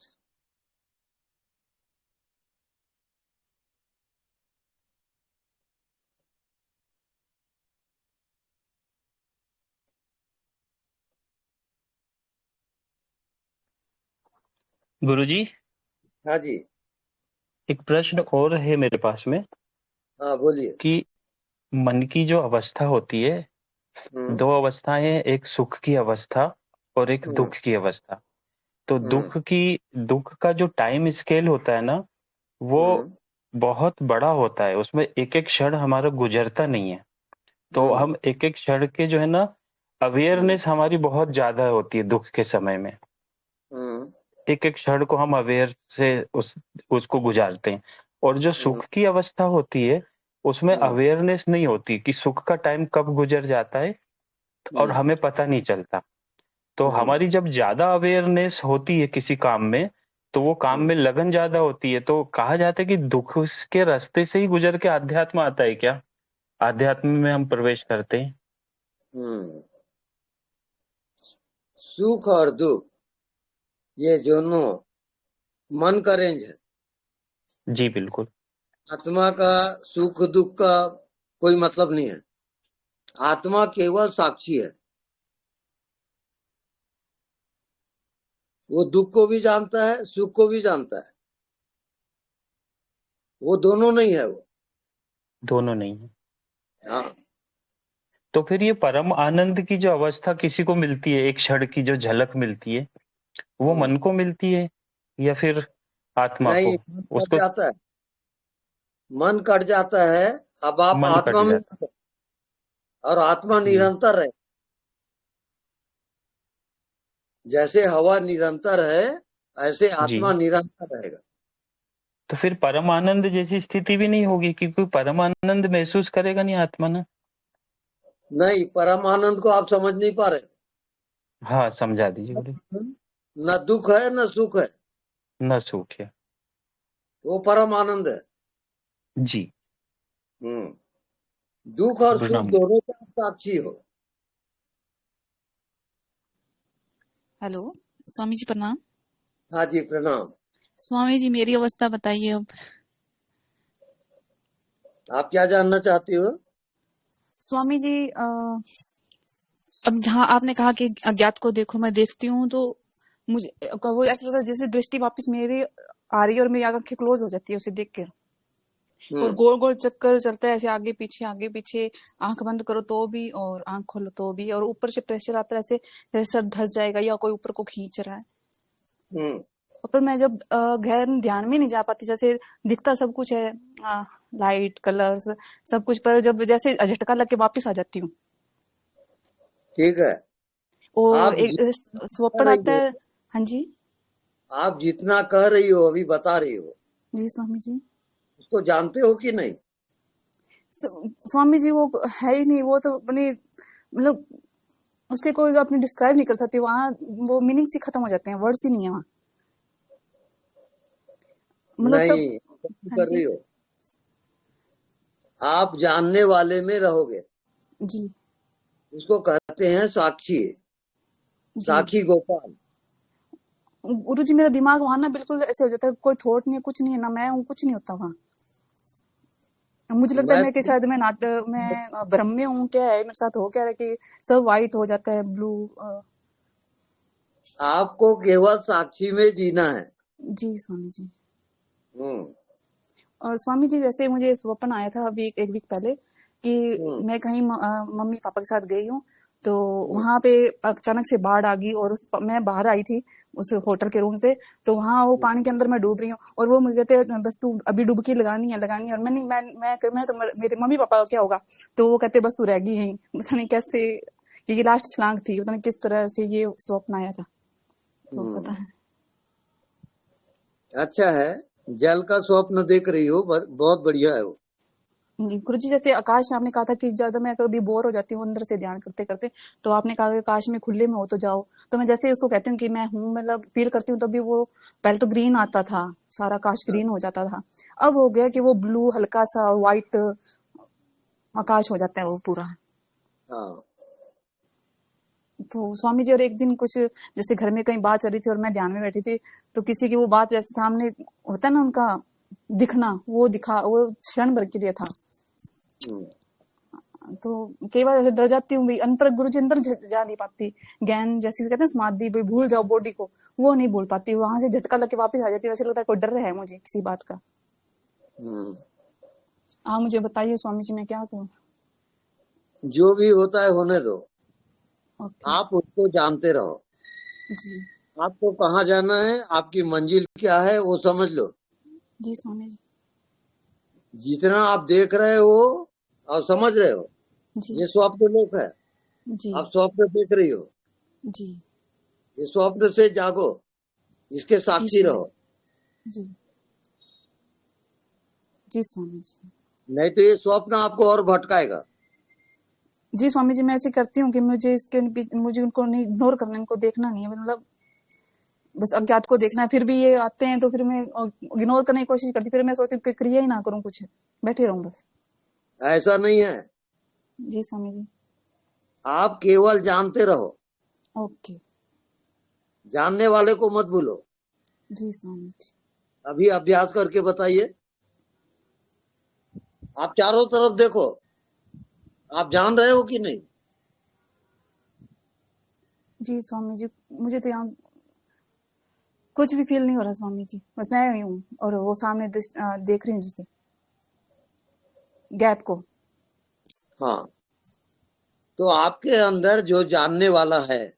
गुरु जी, हाँ जी। एक प्रश्न और है मेरे पास में हाँ, बोलिए। कि मन की जो अवस्था होती है, हम्म, दो अवस्थाएं हैं, एक सुख की अवस्था और एक हम्म, दुख की अवस्था। तो हम्म, दुख का जो टाइम स्केल होता है ना, वो हम्म, बहुत बड़ा होता है। उसमें एक एक क्षण हमारा गुजरता नहीं है। तो हम्म, हम एक एक क्षण के जो है ना, हम्म, अवेयरनेस हमारी बहुत ज्यादा होती है दुख के समय में। हम्म, एक एक क्षण को हम अवेयर से उसको गुजारते हैं। और जो हम्म, सुख की अवस्था होती है, उसमें हम्म, अवेयरनेस नहीं होती कि सुख का टाइम कब गुजर जाता है, और हम्म, हमें पता नहीं चलता। तो हम्म, हमारी जब ज्यादा अवेयरनेस होती है किसी काम में, तो वो काम हम्म, में लगन ज्यादा होती है। तो कहा जाता है कि दुख के रास्ते से ही गुजर के आध्यात्म आता है क्या? आध्यात्म में हम प्रवेश करते हैं। हम्म। सुख और दुख ये दोनों मन का रेंज है। जी बिल्कुल। आत्मा का सुख दुख का कोई मतलब नहीं है। आत्मा केवल साक्षी है। वो दुख को भी जानता है, सुख को भी जानता है। वो दोनों नहीं है वो। दोनों नहीं है। हाँ, तो फिर ये परम आनंद की जो अवस्था किसी को मिलती है, एक क्षण की जो झलक मिलती है, वो हम्म। मन को मिलती है या फिर आत्मा नहीं, को? मन कट उसको जाता है। मन कट जाता है। अब आप मन कट आत्मा में, जाता और आत्मा है। निरंतर है। जैसे हवा निरंतर है, ऐसे जी। आत्मा निरंतर रहेगा। तो फिर परम आनंद जैसी स्थिति भी नहीं होगी, क्योंकि परम आनंद महसूस करेगा नहीं आत्मा ना। नहीं, परम आनंद को आप समझ नहीं पा रहे। हाँ, समझा दीजिए गुरु। न दुख है न सुख है, न सुख है। वो परम आनंद है। जी। दुख और सुख प्रणाम गुरु। दोनों का आप साक्षी हो। हेलो स्वामी जी प्रणाम। हाँ जी, प्रणाम। स्वामी जी मेरी अवस्था बताइए अब। आप क्या जानना चाहती हो? स्वामी जी अब जहाँ आपने कहा कि अज्ञात को देखो, मैं देखती हूँ तो मुझे वो ऐसा लगता है जैसे दृष्टि वापस मेरी आ रही है और मेरी आंखें क्लोज हो जाती है उसे देख कर, और गोल गोल चक्कर चलता है ऐसे आगे पीछे। आंख बंद करो तो भी और आंख खोलो तो भी, और ऊपर से प्रेशर आता है ऐसे जैसे सर धस जाएगा या कोई ऊपर को खींच रहा है। पर मैं जब गहन ध्यान में नहीं जा पाती, जैसे दिखता सब कुछ है, लाइट कलर्स सब कुछ, पर जब जैसे झटका लग के वापस आ जाती हूँ। ठीक है। और आप एक जितना कह स्वप्न आता रही हो, है। हाँ जी। आप जितना कह रही हो, अभी बता रही हो, जी स्वामी जी। उसको जानते हो कि नहीं? स्वामी जी वो है ही नहीं, वो तो अपनी मतलब उसके कोई अपनी डिस्क्राइब नहीं कर सकती, वहाँ वो मीनिंग से खत्म हो जाते हैं, वर्ड्स ही नहीं है वहाँ। मतलब सब नहीं, गलती हाँ कर जी रही हो। आप जानने वाले में रहोगे, जी उसको कहते हैं साक्षी, जी साक्षी गोपाल। गुरु जी, मेरा दिमाग वहां ना बिल्कुल ऐसे हो जाता है, कोई थॉट नहीं है, कुछ नहीं है ना, मैं हूँ, कुछ नहीं होता वहां। मुझे लगता है मैं मैं कि शायद मैं भ्रम में हूँ, क्या है मेरे साथ, हो क्या रहा है कि सब वाइट हो जाता है, ब्लू। आपको केवल साक्षी में जीना है। जी स्वामी जी। हम्म और स्वामी जी, जैसे मुझे स्वप्न आया था अभी एक वीक पहले कि हम्म मैं कहीं मम्मी पापा के साथ गई हूँ, तो हम्म वहां पे अचानक से बाढ़ आ गई, और मैं बाहर आई थी उस होटल के रूम से, तो वहां वो पानी के अंदर मैं डूब रही हूँ, और वो मुझे कहते बस तू अभी डुबकी लगानी है, और मैं तो मेरे मम्मी पापा का क्या होगा, तो वो कहते बस तू रह गई यहीं। पता नहीं कैसे, ये लास्ट छलांग थी, पता नहीं किस तरह से ये स्वप्न आया था, तो पता है। अच्छा है, जल का स्वप्न देख रही हो, बहुत बढ़िया है वो। गुरु जी, जैसे आकाश आपने कहा था कि ज्यादा मैं कभी बोर हो जाती हूँ अंदर से ध्यान करते करते, तो आपने कहा कि आकाश में खुले में हो तो जाओ, तो मैं जैसे उसको कहती हूँ कि मैं हूँ, मतलब फील करती हूँ, तभी वो पहले तो ग्रीन आता था, सारा आकाश ग्रीन हो जाता था, अब हो गया कि वो ब्लू हल्का सा व्हाइट आकाश हो जाता है वो पूरा। हाँ तो स्वामी जी, और एक दिन कुछ जैसे घर में कहीं बात चल रही थी और मैं ध्यान में बैठी थी, तो किसी की वो बात जैसे सामने होता है ना, उनका दिखना, वो दिखा, वो क्षण भर के लिए था। तो कई बार ऐसे डर जाती हूँ भाई, अंतर गुरु जी अंदर जा नहीं पाती, ज्ञान जैसे कहते हैं समाधि, भाई भूल जाओ बॉडी को, वो नहीं भूल पाती, वहां से झटका लग के वापस आ जाती है, वैसे लगता है कोई डर है मुझे किसी बात का। आप मुझे बताइए स्वामी जी, मैं क्या करूँ? जो भी होता है होने दो, ओके आप उसको जानते रहो। जी। आपको कहाँ जाना है, आपकी मंजिल क्या है, वो समझ लो। जी स्वामी जी। जितना आप देख रहे हो और समझ रहे हो, जी ये स्वप्न लोक है। जी आप स्वप्न देख रही हो, जी ये स्वप्न से जागो, इसके जी साक्षी स्वामी रहो, जी जी स्वामी जी। नहीं तो ये स्वप्न आपको और भटकाएगा। जी स्वामी जी, मैं ऐसे करती हूँ कि मुझे उनको नहीं इग्नोर करना, इनको देखना नहीं है, मतलब बस अज्ञात को देखना है, फिर भी ये आते हैं तो फिर मैं इग्नोर करने की कोशिश करती, फिर मैं सोचती हूँ कि क्रिया ही ना करूँ, कुछ बैठे रहूं बस। ऐसा नहीं है, जी स्वामी जी। आप केवल जानते रहो, ओके जानने वाले को मत भूलो। जी स्वामी जी। अभी अभ्यास करके बताइए, आप चारों तरफ देखो, आप जान रहे हो कि नहीं? जी स्वामी जी, मुझे तो यहाँ कुछ भी फील नहीं हो रहा स्वामी जी, बस मैं ही हूँ, और वो सामने देख रही हूँ जिसे गैप को। हाँ, तो आपके अंदर जो जानने वाला है,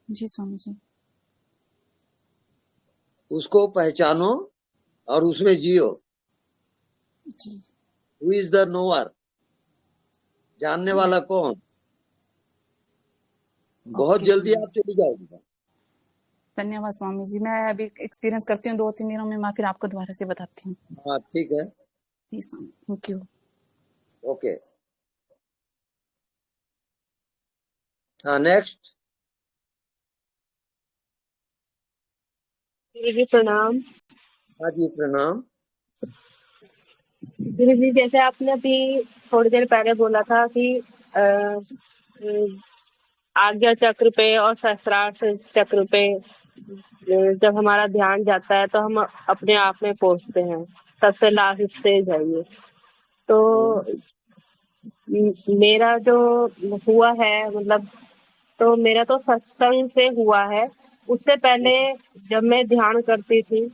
जी स्वामी जी। उसको पहचानो और उसमें जियो। जी हु इज द नोअर, जानने वाला कौन? बहुत ओके जल्दी स्वामी आप जी। चली जाओगे। धन्यवाद स्वामी जी, मैं अभी एक्सपीरियंस करती हूँ 2-3 दिनों में, मैं फिर आपको दोबारा से बताती हूँ। हाँ ठीक है, जी स्वामी, थैंक यू। ओके। हाँ नेक्स्ट। गुरु जी प्रणाम। हाँ जी प्रणाम। गुरु जी, जैसे आपने अभी थोड़ी देर पहले बोला था कि आज्ञा चक्र पे और सहस्त्रार चक्र पे जब हमारा ध्यान जाता है तो हम अपने आप में पहुंचते हैं, सबसे लास्ट स्टेज है ये। तो मेरा जो हुआ है, मतलब तो मेरा तो सत्संग से हुआ है। उससे पहले जब मैं ध्यान करती थी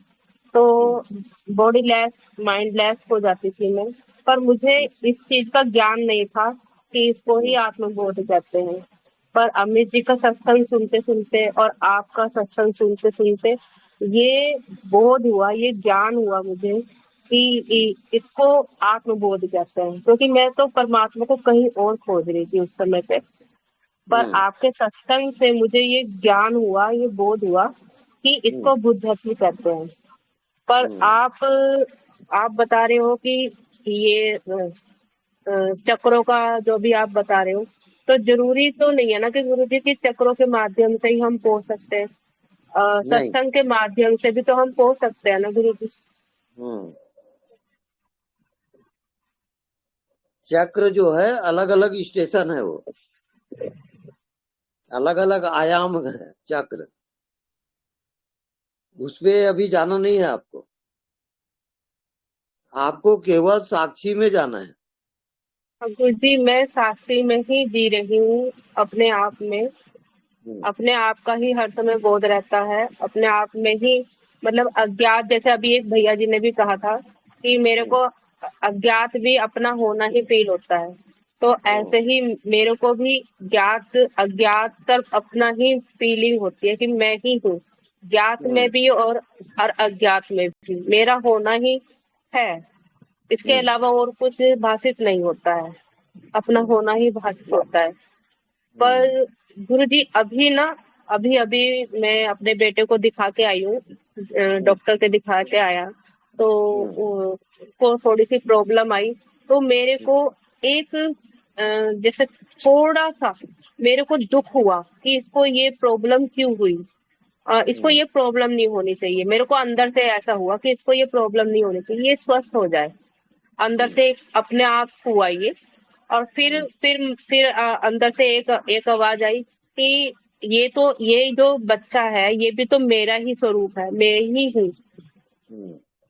तो बॉडी लेस माइंड लेस हो जाती थी मैं, पर मुझे इस चीज का ज्ञान नहीं था कि इसको ही आत्मबोध कहते हैं। पर अमित जी का सत्संग सुनते सुनते और आपका सत्संग सुनते सुनते ये बोध हुआ, ये ज्ञान हुआ मुझे कि इसको आत्मबोध कहते हैं, क्योंकि मैं तो परमात्मा को कहीं और खोज रही थी उस समय पे। पर आपके सत्संग से मुझे ये ज्ञान हुआ, ये बोध हुआ कि इसको बुद्धत्व कहते हैं। पर आप बता रहे हो कि ये चक्रों का जो भी आप बता रहे हो, तो जरूरी तो नहीं है ना कि गुरु जी की चक्रों के माध्यम से ही हम पहुंच सकते हैं, नहीं। सत्संग के माध्यम से भी तो हम पहुंच सकते हैं ना गुरु जी? चक्र जो है अलग अलग स्टेशन है, वो अलग अलग आयाम है चक्र, उसपे अभी जाना नहीं है आपको। आपको केवल साक्षी में जाना है। गुरु जी, मैं साक्षी में ही जी रही हूँ, अपने आप में। अपने आप का ही हर समय बोध रहता है, अपने आप में ही, मतलब अज्ञात, जैसे अभी एक भैया जी ने भी कहा था कि मेरे को अज्ञात भी अपना होना ही फील होता है, तो ऐसे ही मेरे को भी ज्ञात अज्ञात सब अपना ही फीलिंग होती है कि मैं ही हूँ, ज्ञात में भी और अज्ञात में भी मेरा होना ही है। इसके अलावा और कुछ भाषित नहीं होता है, अपना होना ही भाषित होता है। पर गुरु जी, अभी अभी मैं अपने बेटे को दिखा के आई हूँ, डॉक्टर के दिखा के आया, तो उसको थोड़ी सी प्रॉब्लम आई, तो मेरे को एक जैसे थोड़ा सा मेरे को दुख हुआ कि इसको ये प्रॉब्लम क्यों हुई, इसको ये प्रॉब्लम नहीं होनी चाहिए। मेरे को अंदर से ऐसा हुआ कि इसको ये प्रॉब्लम नहीं होनी चाहिए, ये स्वस्थ हो जाए। अंदर से अपने आप हुआ ये। और फिर अंदर से एक आवाज आई कि ये जो बच्चा है ये भी तो मेरा ही स्वरूप है, मैं ही हूँ।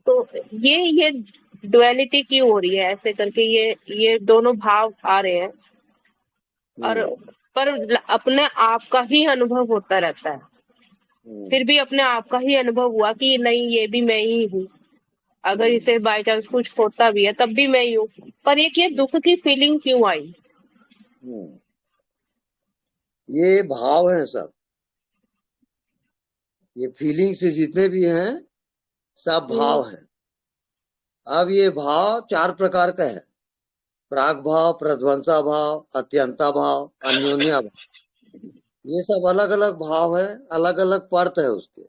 तो ये डुअलिटी क्यों हो रही है ऐसे करके, ये दोनों भाव आ रहे हैं, और पर अपने आप का ही अनुभव होता रहता है। फिर भी अपने आप का ही अनुभव हुआ कि नहीं, ये भी मैं ही हूँ। अगर इसे बाय चांस कुछ होता भी है तब भी मैं ही हूँ। पर ये दुख की फीलिंग क्यों आई? ये भाव है सब, ये फीलिंग्स जितने भी हैं सब भाव हैं। अब ये भाव 4 प्रकार का है: प्राग भाव, प्रध्वंसा भाव, अत्यंता भाव, अन्योन्या भाव। ये सब अलग अलग भाव है, अलग अलग परत है उसके।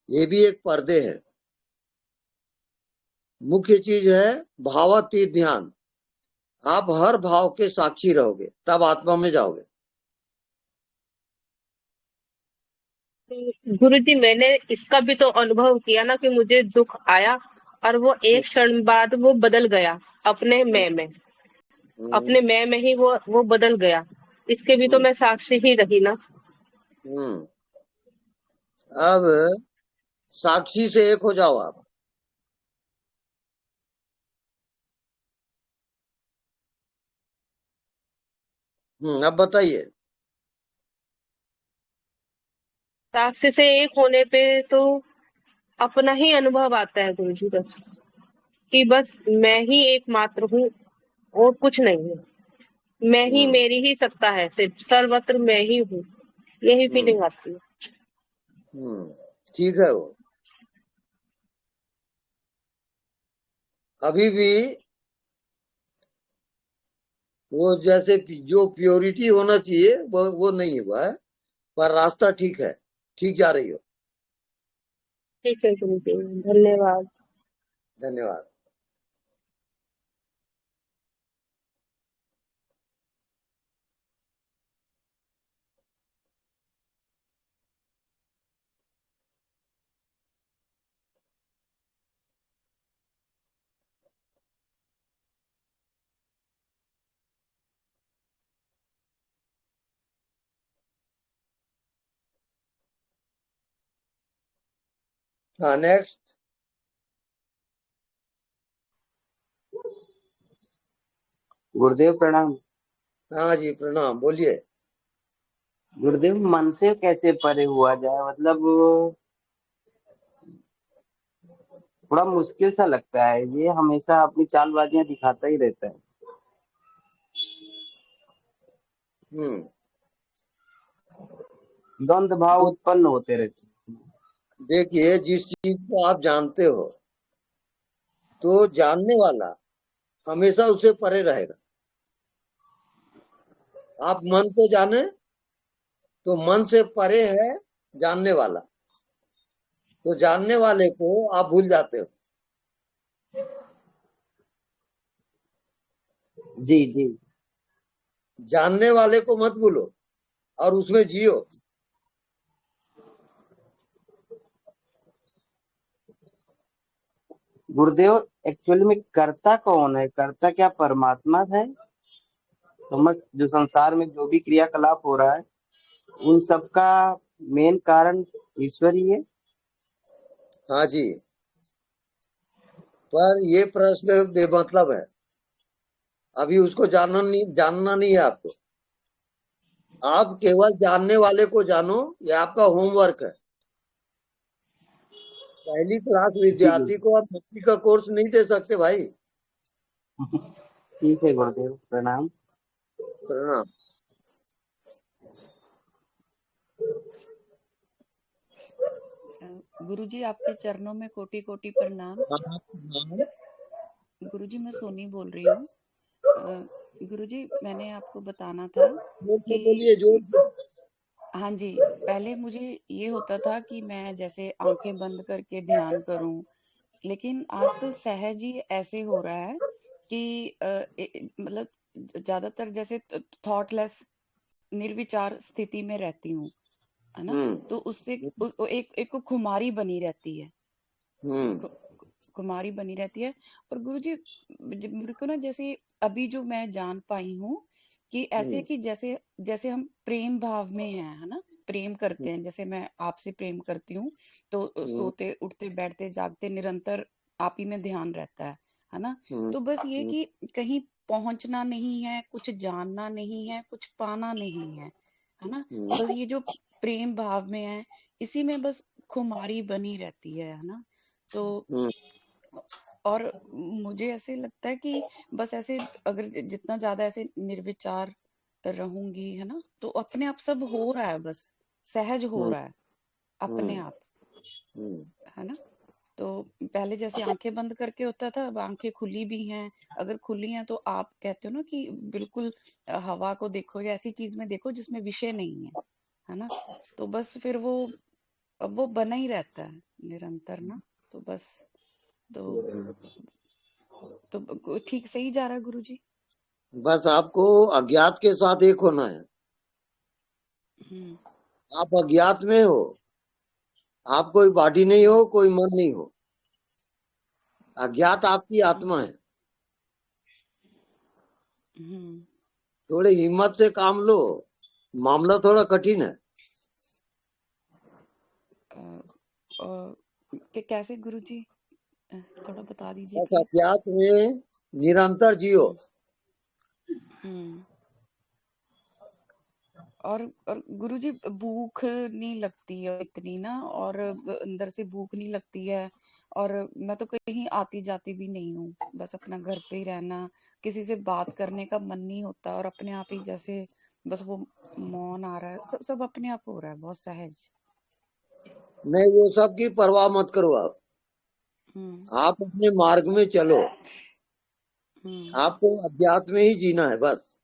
ये भी एक पर्दे है। मुख्य चीज है भावातीत ध्यान। आप हर भाव के साक्षी रहोगे तब आत्मा में जाओगे। गुरु जी, मैंने इसका भी तो अनुभव किया ना कि मुझे दुख आया और वो एक क्षण बाद वो बदल गया अपने मैं में ही वो बदल गया। इसके भी तो मैं साक्षी ही रही ना। अब साक्षी से एक हो जाओ आप। अब बताइए। साक्षी से एक होने पे तो अपना ही अनुभव आता है गुरु जी, बस कि बस मैं ही एकमात्र हूँ और कुछ नहीं है। मैं ही, मेरी ही सत्ता है, सिर्फ सर्वत्र मैं ही हूँ, यही फीलिंग आती है। ठीक है। वो अभी भी वो जैसे जो प्योरिटी होना चाहिए वो नहीं हुआ है, पर रास्ता ठीक है, ठीक जा रही हो। ठीक है गुरु जी, धन्यवाद। धन्यवाद। हाँ, नेक्स्ट। गुरुदेव प्रणाम। हाँ जी प्रणाम, बोलिए। गुरुदेव, मन से कैसे परे हुआ जाए, मतलब थोड़ा मुश्किल सा लगता है। ये हमेशा अपनी चालबाजियां दिखाता ही रहता है। द्वंद्व भाव उत्पन्न होते रहते हैं। देखिए, जिस चीज को आप जानते हो तो जानने वाला हमेशा उससे परे रहेगा। आप मन को जाने तो मन से परे है जानने वाला, तो जानने वाले को आप भूल जाते हो। जी जी। जानने वाले को मत भूलो और उसमें जियो। गुरुदेव एक्चुअली में कर्ता कौन है? कर्ता क्या परमात्मा है? समझ, जो संसार में जो भी क्रियाकलाप हो रहा है उन सब का मेन कारण ईश्वर ही है। हाँ जी, पर ये प्रश्न बेमतलब है, अभी उसको जानना नहीं है आपको। आप केवल जानने वाले को जानो, ये आपका होमवर्क है। पहली क्लास जी विद्यार्थी को आप मुक्ति का कोर्स नहीं दे सकते भाई। ठीक है गुरुदेव, प्रणाम। प्रणाम। गुरुजी आपके चरणों में कोटि कोटि प्रणाम। गुरुजी मैं सोनी बोल रही हूँ। गुरुजी मैंने आपको बताना था कि बोलिए जोर। हाँ जी, पहले मुझे ये होता था कि मैं जैसे आंखें बंद करके ध्यान करूं, लेकिन आजकल सहज ही ऐसे हो रहा है कि मतलब ज्यादातर जैसे थॉटलेस निर्विचार स्थिति में रहती हूँ, है ना। तो उससे एक को खुमारी बनी रहती है, खुमारी बनी रहती है। और गुरुजी मेरे को ना जैसे अभी जो मैं जान पाई हूँ कि ऐसे कि जैसे जैसे हम प्रेम भाव में हैं, है ना, प्रेम करते हैं, जैसे मैं आपसे प्रेम करती हूँ तो सोते उठते बैठते जागते निरंतर आप ही में ध्यान रहता है ना। तो बस ये कि कहीं पहुंचना नहीं है, कुछ जानना नहीं है, कुछ पाना नहीं है ना। बस ये जो प्रेम भाव में है इसी में बस खुमारी बनी रहती है ना। तो और मुझे ऐसे लगता है कि बस ऐसे अगर जितना ज्यादा ऐसे निर्विचार रहूंगी, है ना, तो अपने आप सब हो रहा है, बस सहज हो रहा है अपने आप, है ना। तो पहले जैसे आंखें बंद करके होता था, अब आंखें खुली भी हैं। अगर खुली हैं तो आप कहते हो ना कि बिल्कुल हवा को देखो या ऐसी चीज में देखो जिसमें विषय नहीं है ना। तो बस फिर वो बना ही रहता है निरंतर ना। तो बस तो ठीक सही जा रहा है गुरुजी। बस आपको अज्ञात के साथ एक होना है। आप अज्ञात में हो, आप कोई बॉडी नहीं हो, कोई मन नहीं हो। अज्ञात आपकी आत्मा है। थोड़े हिम्मत से काम लो, मामला थोड़ा कठिन है। कैसे गुरुजी, थोड़ा बता दीजिए बस प्लीज। अज्ञात में निरंतर जियो। और गुरुजी भूख नहीं लगती है इतनी ना, और अंदर से भूख नहीं लगती है। और मैं तो कहीं आती जाती भी नहीं हूँ, बस अपना घर पे ही रहना, किसी से बात करने का मन नहीं होता, और अपने आप ही जैसे बस वो मौन आ रहा है, सब सब अपने आप हो रहा है, बहुत सहज। नहीं, वो सब की परवाह मत करो। आप अपने मार्ग में चलो। आपको अज्ञात में ही जीना है बस।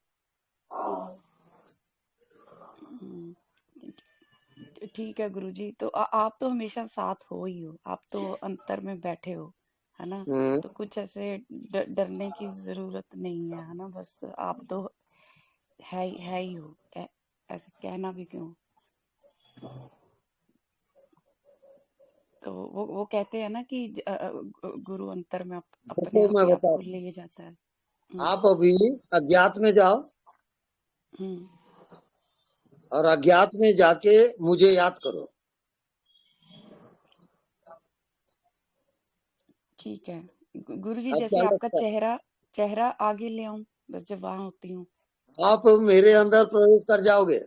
ठीक है गुरुजी। तो आप तो हमेशा साथ हो ही हो, आप तो अंतर में बैठे हो, है ना। तो कुछ ऐसे डरने की जरूरत नहीं है ना। बस आप तो है ही हो, ऐसे कहना भी क्यों। तो वो कहते हैं ना कि गुरु अंतर में अपने आप मैं ही बता आपको ले जाता है। आप अभी अज्ञात में जाओ, और अज्ञात में जाके मुझे याद करो। ठीक है गुरुजी। अब जैसे क्या आपका लगता है? चेहरा आगे ले आऊं बस जब वहां होती हूँ। आप मेरे अंदर प्रवेश कर जाओगे।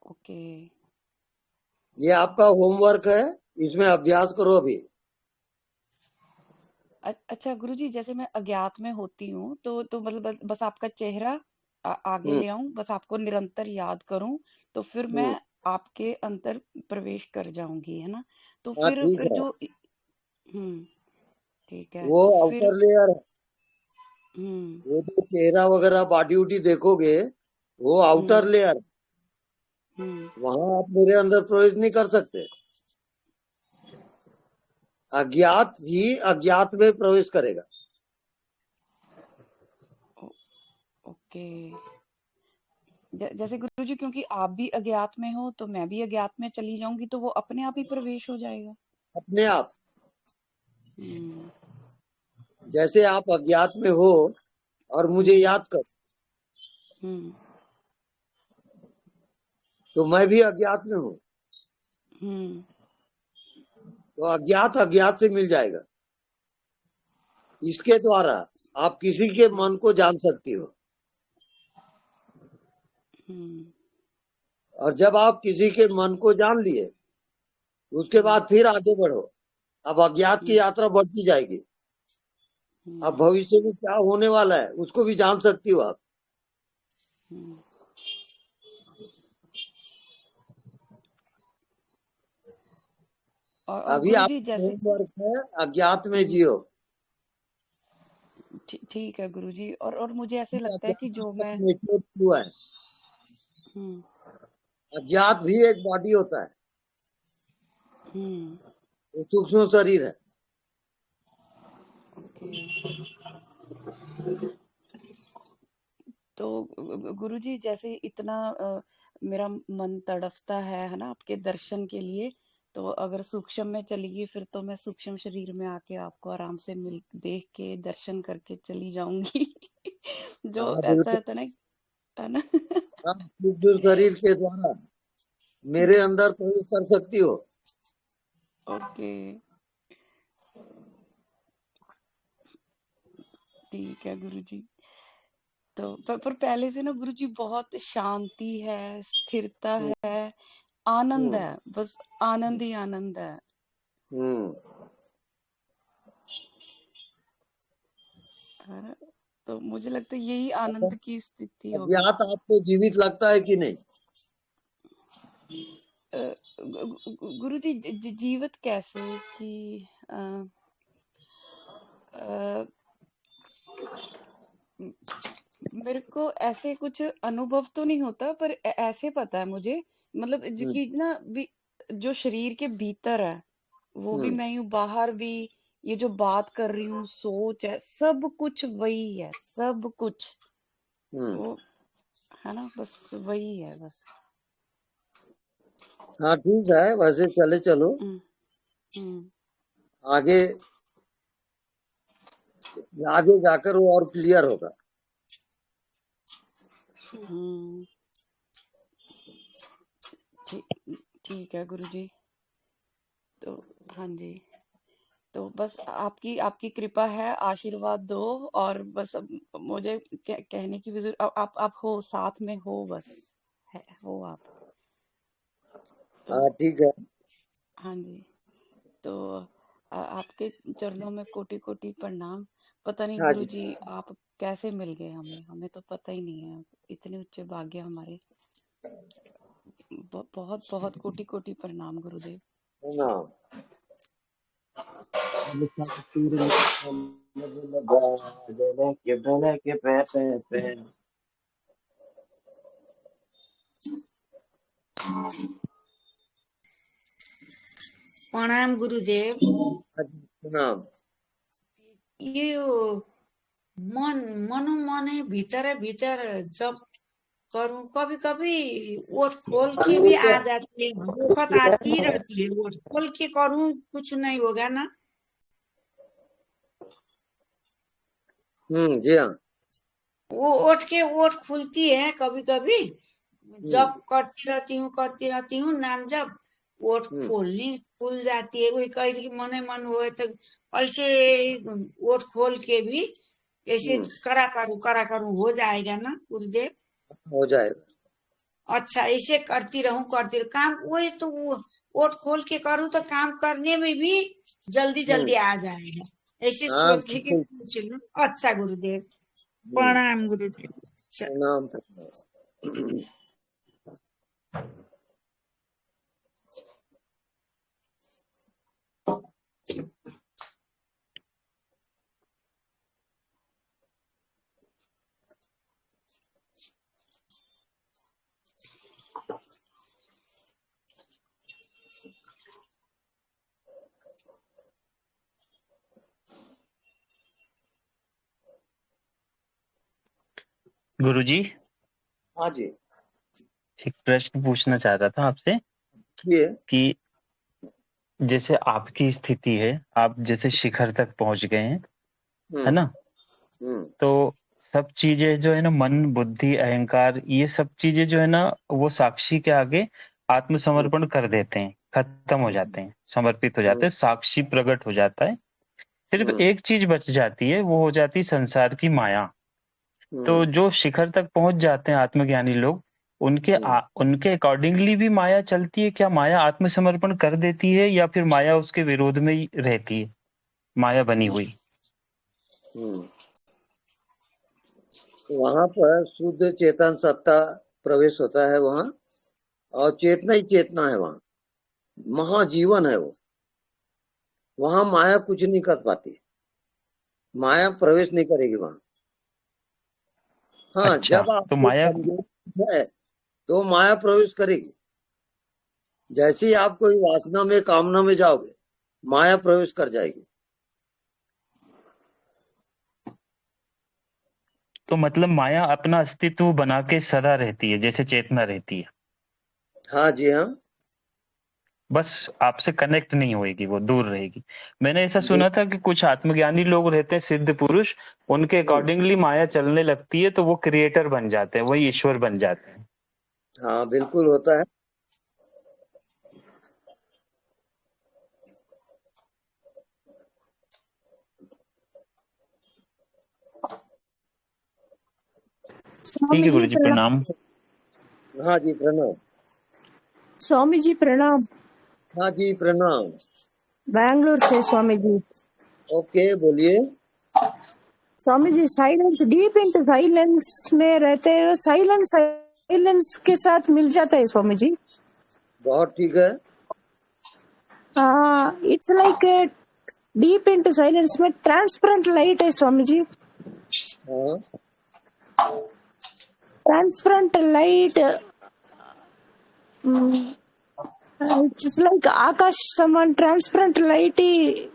ओके। ये आपका होमवर्क है, इसमें अभ्यास करो अभी। अच्छा गुरुजी, जैसे मैं अज्ञात में होती हूँ तो मतलब बस आपका चेहरा आगे ले आऊं, बस आपको निरंतर याद करूं, तो फिर मैं आपके अंदर प्रवेश कर जाऊंगी, है ना। तो हाँ, ठीक फिर है। जो ठीक है। वो तो फिर आउटर लेयर है। वो जो चेहरा वगैरह बॉडी उटी देखोगे, वो आउटर लेयर। वहां आप मेरे अंदर प्रवेश नहीं कर सकते। अज्ञात ही अज्ञात में प्रवेश करेगा। ओके। जैसे गुरुजी, क्योंकि आप भी अज्ञात में हो तो मैं भी अज्ञात में चली जाऊंगी, तो वो अपने आप ही प्रवेश हो जाएगा। अपने आप जैसे आप अज्ञात में हो और मुझे याद कर, तो मैं भी अज्ञात में हूँ, तो अज्ञात अज्ञात से मिल जाएगा। इसके द्वारा आप किसी के मन को जान सकती हो, और जब आप किसी के मन को जान लिए, उसके बाद फिर आगे बढ़ो। अब अज्ञात की यात्रा बढ़ती जाएगी। अब भविष्य में क्या होने वाला है उसको भी जान सकती हो आप। और अभी गुरु आप जी जैसे होमवर्क है, अज्ञात में जियो। ठीक है गुरु जी। और मुझे ऐसे लगता है कि जो मैं मैच्योर हुआ है। अज्ञात भी एक बॉडी होता है, वो सूक्ष्म शरीर है। तो गुरु जी जैसे इतना मेरा मन तड़पता है ना आपके दर्शन के लिए, तो अगर सूक्ष्म में चली फिर तो मैं सूक्ष्म शरीर में आके आपको आराम से मिल देख के दर्शन करके चली जाऊंगी। जो हाँ ऐसा बिल्कुल। होता है ना आप सूक्ष्म शरीर के द्वारा मेरे अंदर प्रवेश कर सकती हो। ओके ठीक है गुरु जी। तो पर पहले से ना गुरु जी बहुत शांति है, स्थिरता है, आनंद है, बस आनंद ही आनंद है। है ना? तो मुझे लगता है यही आनंद की स्थिति होगी। अज्ञात आपको जीवित लगता है कि नहीं? गुरु जी जीवित कैसे कि मेरे को ऐसे कुछ अनुभव तो नहीं होता, पर ऐसे पता है मुझे, मतलब कि ना जो शरीर के भीतर है वो भी मैं हूँ, बाहर भी ये जो बात कर रही हूँ, सोच है, सब कुछ वही है, सब कुछ वो है ना, बस वही है बस। हाँ ठीक है, वैसे चले चलो आगे, आगे जाकर वो और क्लियर होगा। ठीक है गुरु जी। तो हाँ जी, तो बस आपकी कृपा है, आशीर्वाद दो, और बस अब मुझे कहने की भी जरूरत, आप हो, साथ में हो, बस हो आप। हाँ ठीक है। हाँ जी, तो आपके चरणों में कोटि कोटि प्रणाम। पता नहीं हाँ गुरु जी। जी आप कैसे मिल गए हमें तो पता ही नहीं है। इतने उच्च भाग्य हमारे। बहुत बहुत कोटि कोटि प्रणाम गुरुदेव। प्रणाम। प्रणाम गुरुदेव। प्रणाम। ये मन मनो मने भीतर भीतर जब करूं, कभी कभी ओठ खोल के भी आ जाती है, वक्त आती रहती है, ओठ खोल के करूं कुछ नहीं होगा ना? जी हाँ। वो ओठ खुलती है कभी कभी, जब करती रहती हूँ नाम जब, ओठ खुल जाती है। कोई कहे कि मने मन हो तो ऐसे ओठ खोल के भी ऐसे करा करूं हो जाएगा ना गुरुदेव? हो जाएगा। अच्छा, ऐसे करती रहूं काम, वही तो ओठ खोल के करूं तो काम करने में भी जल्दी जल्दी आ जाएगा, ऐसे हाँ सोच के बिल्कुल। पूछ लूं। अच्छा गुरुदेव, प्रणाम गुरुदेव। प्रणाम। गुरुजी, हाँ जी। एक प्रश्न पूछना चाहता था आपसे ये कि जैसे आपकी स्थिति है, आप जैसे शिखर तक पहुंच गए हैं, है ना? तो सब चीजें जो है ना, मन, बुद्धि, अहंकार, ये सब चीजें जो है ना, वो साक्षी के आगे आत्मसमर्पण कर देते हैं, खत्म हो जाते हैं, समर्पित हो जाते हैं, साक्षी प्रकट हो जाता है। सिर्फ एक चीज बच जाती है, वो हो जाती है संसार की माया। तो जो शिखर तक पहुंच जाते हैं आत्मज्ञानी लोग, उनके अकॉर्डिंगली भी माया चलती है क्या? माया आत्मसमर्पण कर देती है या फिर माया उसके विरोध में ही रहती है, माया बनी हुई? वहां पर शुद्ध चेतन सत्ता प्रवेश होता है वहां, और चेतना ही चेतना है वहां, महाजीवन है वो। वहां माया कुछ नहीं कर पाती, माया प्रवेश नहीं करेगी वहां। हाँ, अच्छा, जब आप तो माया है तो माया प्रवेश करेगी। जैसे ही आप कोई वासना में, कामना में जाओगे, माया प्रवेश कर जाएगी। तो मतलब माया अपना अस्तित्व बना के सदा रहती है, जैसे चेतना रहती है। हाँ जी, हाँ। बस आपसे कनेक्ट नहीं होएगी, वो दूर रहेगी। मैंने ऐसा सुना था कि कुछ आत्मज्ञानी लोग रहते हैं, सिद्ध पुरुष, उनके अकॉर्डिंगली माया चलने लगती है तो वो क्रिएटर बन जाते हैं, वही ईश्वर बन जाते हैं। हाँ, बिल्कुल होता है। ठीक है गुरु जी, प्रणाम। हाँ जी, प्रणाम। स्वामी जी प्रणाम। हाँ जी, प्रणाम। बैंगलोर से स्वामी जी। ओके, बोलिए। Swami ji, silence, deep into silence में रहते हैं, साइलेंस के साथ मिल जाता है स्वामी जी। बहुत ठीक है। It's like deep into silence में ट्रांसपेरेंट लाइट है स्वामी जी। ट्रांसपेरेंट लाइट, इट्स लाइक आकाश समान ट्रांसपेरेंट लाइट ही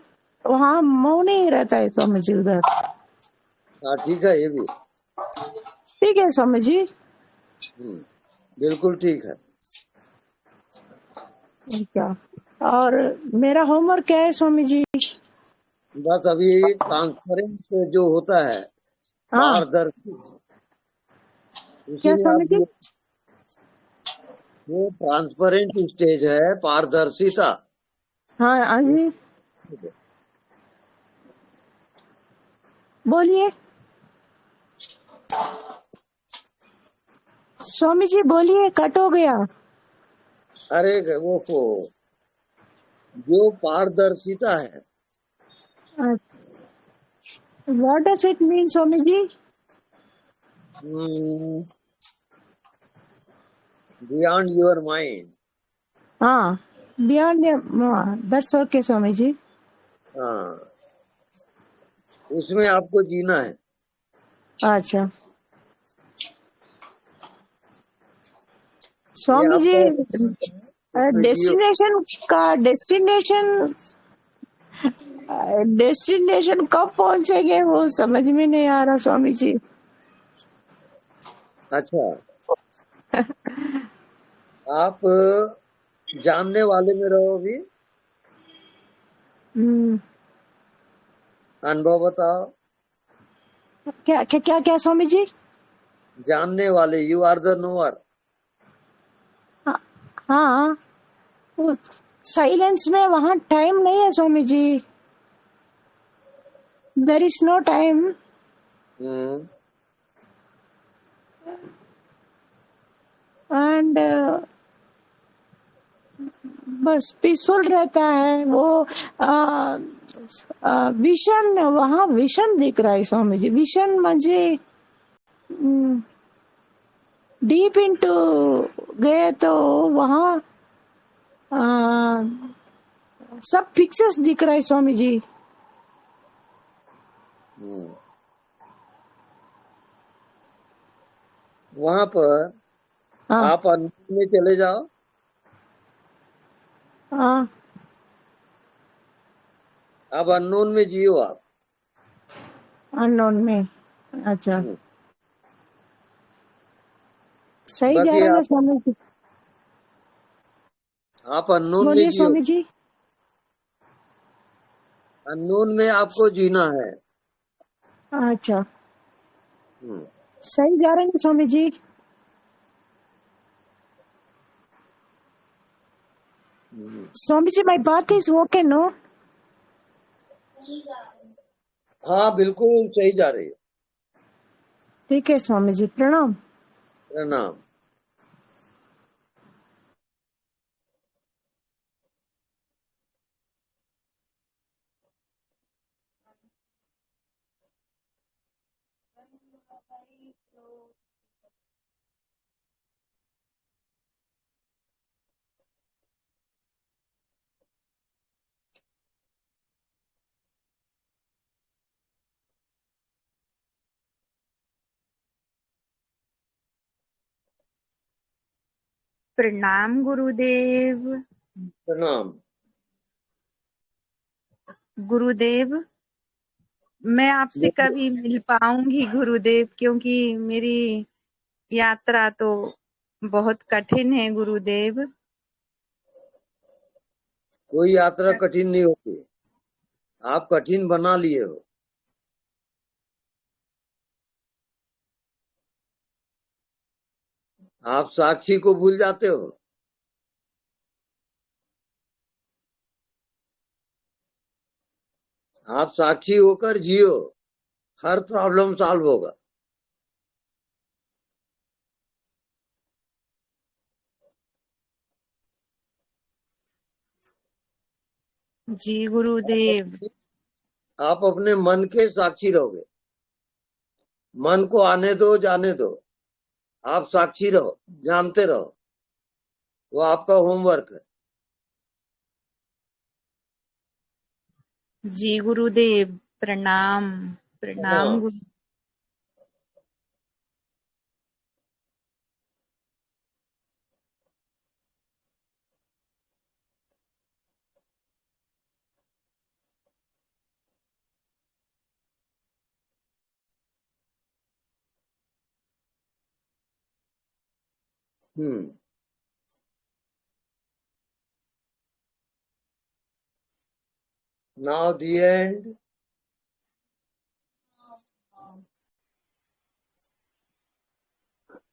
वहाँ मौन ही रहता है स्वामी जी उधर। हाँ, ठीक है, ये भी ठीक है स्वामी जी। बिल्कुल ठीक है। क्या और मेरा होमवर्क क्या है स्वामी जी? बस अभी ट्रांसपेरेंस जो होता है, पारदर्शी, क्या स्वामी जी? वो ट्रांसपेरेंट स्टेज है, पारदर्शिता। हाँ जी, बोलिए स्वामी जी, बोलिए, कट हो गया। अरे वो जो पारदर्शिता है, what does it mean Swami ji? Beyond your mind. हाँ, beyond, that's okay Swami ji. हाँ, उसमें आपको जीना है। अच्छा स्वामी जी, डेस्टिनेशन कब पहुंचेंगे वो समझ में नहीं आ रहा स्वामी जी। अच्छा, आप जानने वाले में रहो अभी। अनुभव बताओ। क्या क्या क्या क्या स्वामी जी? जानने वाले, यू आर द नोअर। हाँ, साइलेंस में वहाँ टाइम नहीं है Swami ji, there is no time. And बस पीसफुल रहता है वो। विशन, वहाँ विशन दिख रहा है स्वामी जी। विशन म्हणजे डीप इनटू गए तो वहाँ सब पिक्चर्स दिख रहा है स्वामी जी। वहां पर आप अननोन में चले जाओ। अब अननोन में जियो आप। अननोन में, अच्छा सही जा रहा है स्वामी जी। आप अननोन में बोलिए जियो। स्वामी जी। अननोन में आपको जीना है। अच्छा, सही जा रहे हैं स्वामी जी? स्वामी जी, माय बात इज ओके नो? हाँ बिल्कुल सही जा रही है। ठीक है स्वामी जी, प्रणाम। प्रणाम। प्रणाम गुरुदेव। प्रणाम। गुरुदेव, मैं आपसे कभी मिल पाऊंगी गुरुदेव, क्योंकि मेरी यात्रा तो बहुत कठिन है गुरुदेव। कोई यात्रा कठिन नहीं होती, आप कठिन बना लिए हो। आप साक्षी को भूल जाते हो। आप साक्षी होकर जियो, हर प्रॉब्लम सॉल्व होगा। जी गुरुदेव। आप अपने मन के साक्षी रहोगे। मन को आने दो, जाने दो, आप साक्षी रहो, जानते रहो, वो आपका होमवर्क है। जी गुरुदेव, प्रणाम प्रणाम गुरु। Now the end.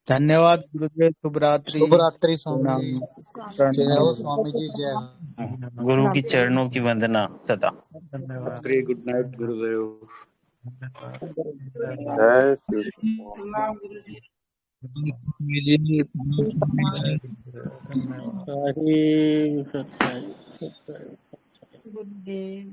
धन्यवाद गुरुदेव। शुभरात्रि। शुभरात्रि स्वामी जी। प्रणाम। जय हो स्वामी जी, जय हो। गुरु की चरणों की वंदना सदा। धन्यवाद। गुड नाइट गुरुदेव। जय श्री प्रणाम गुरुजी। गुरुदेव।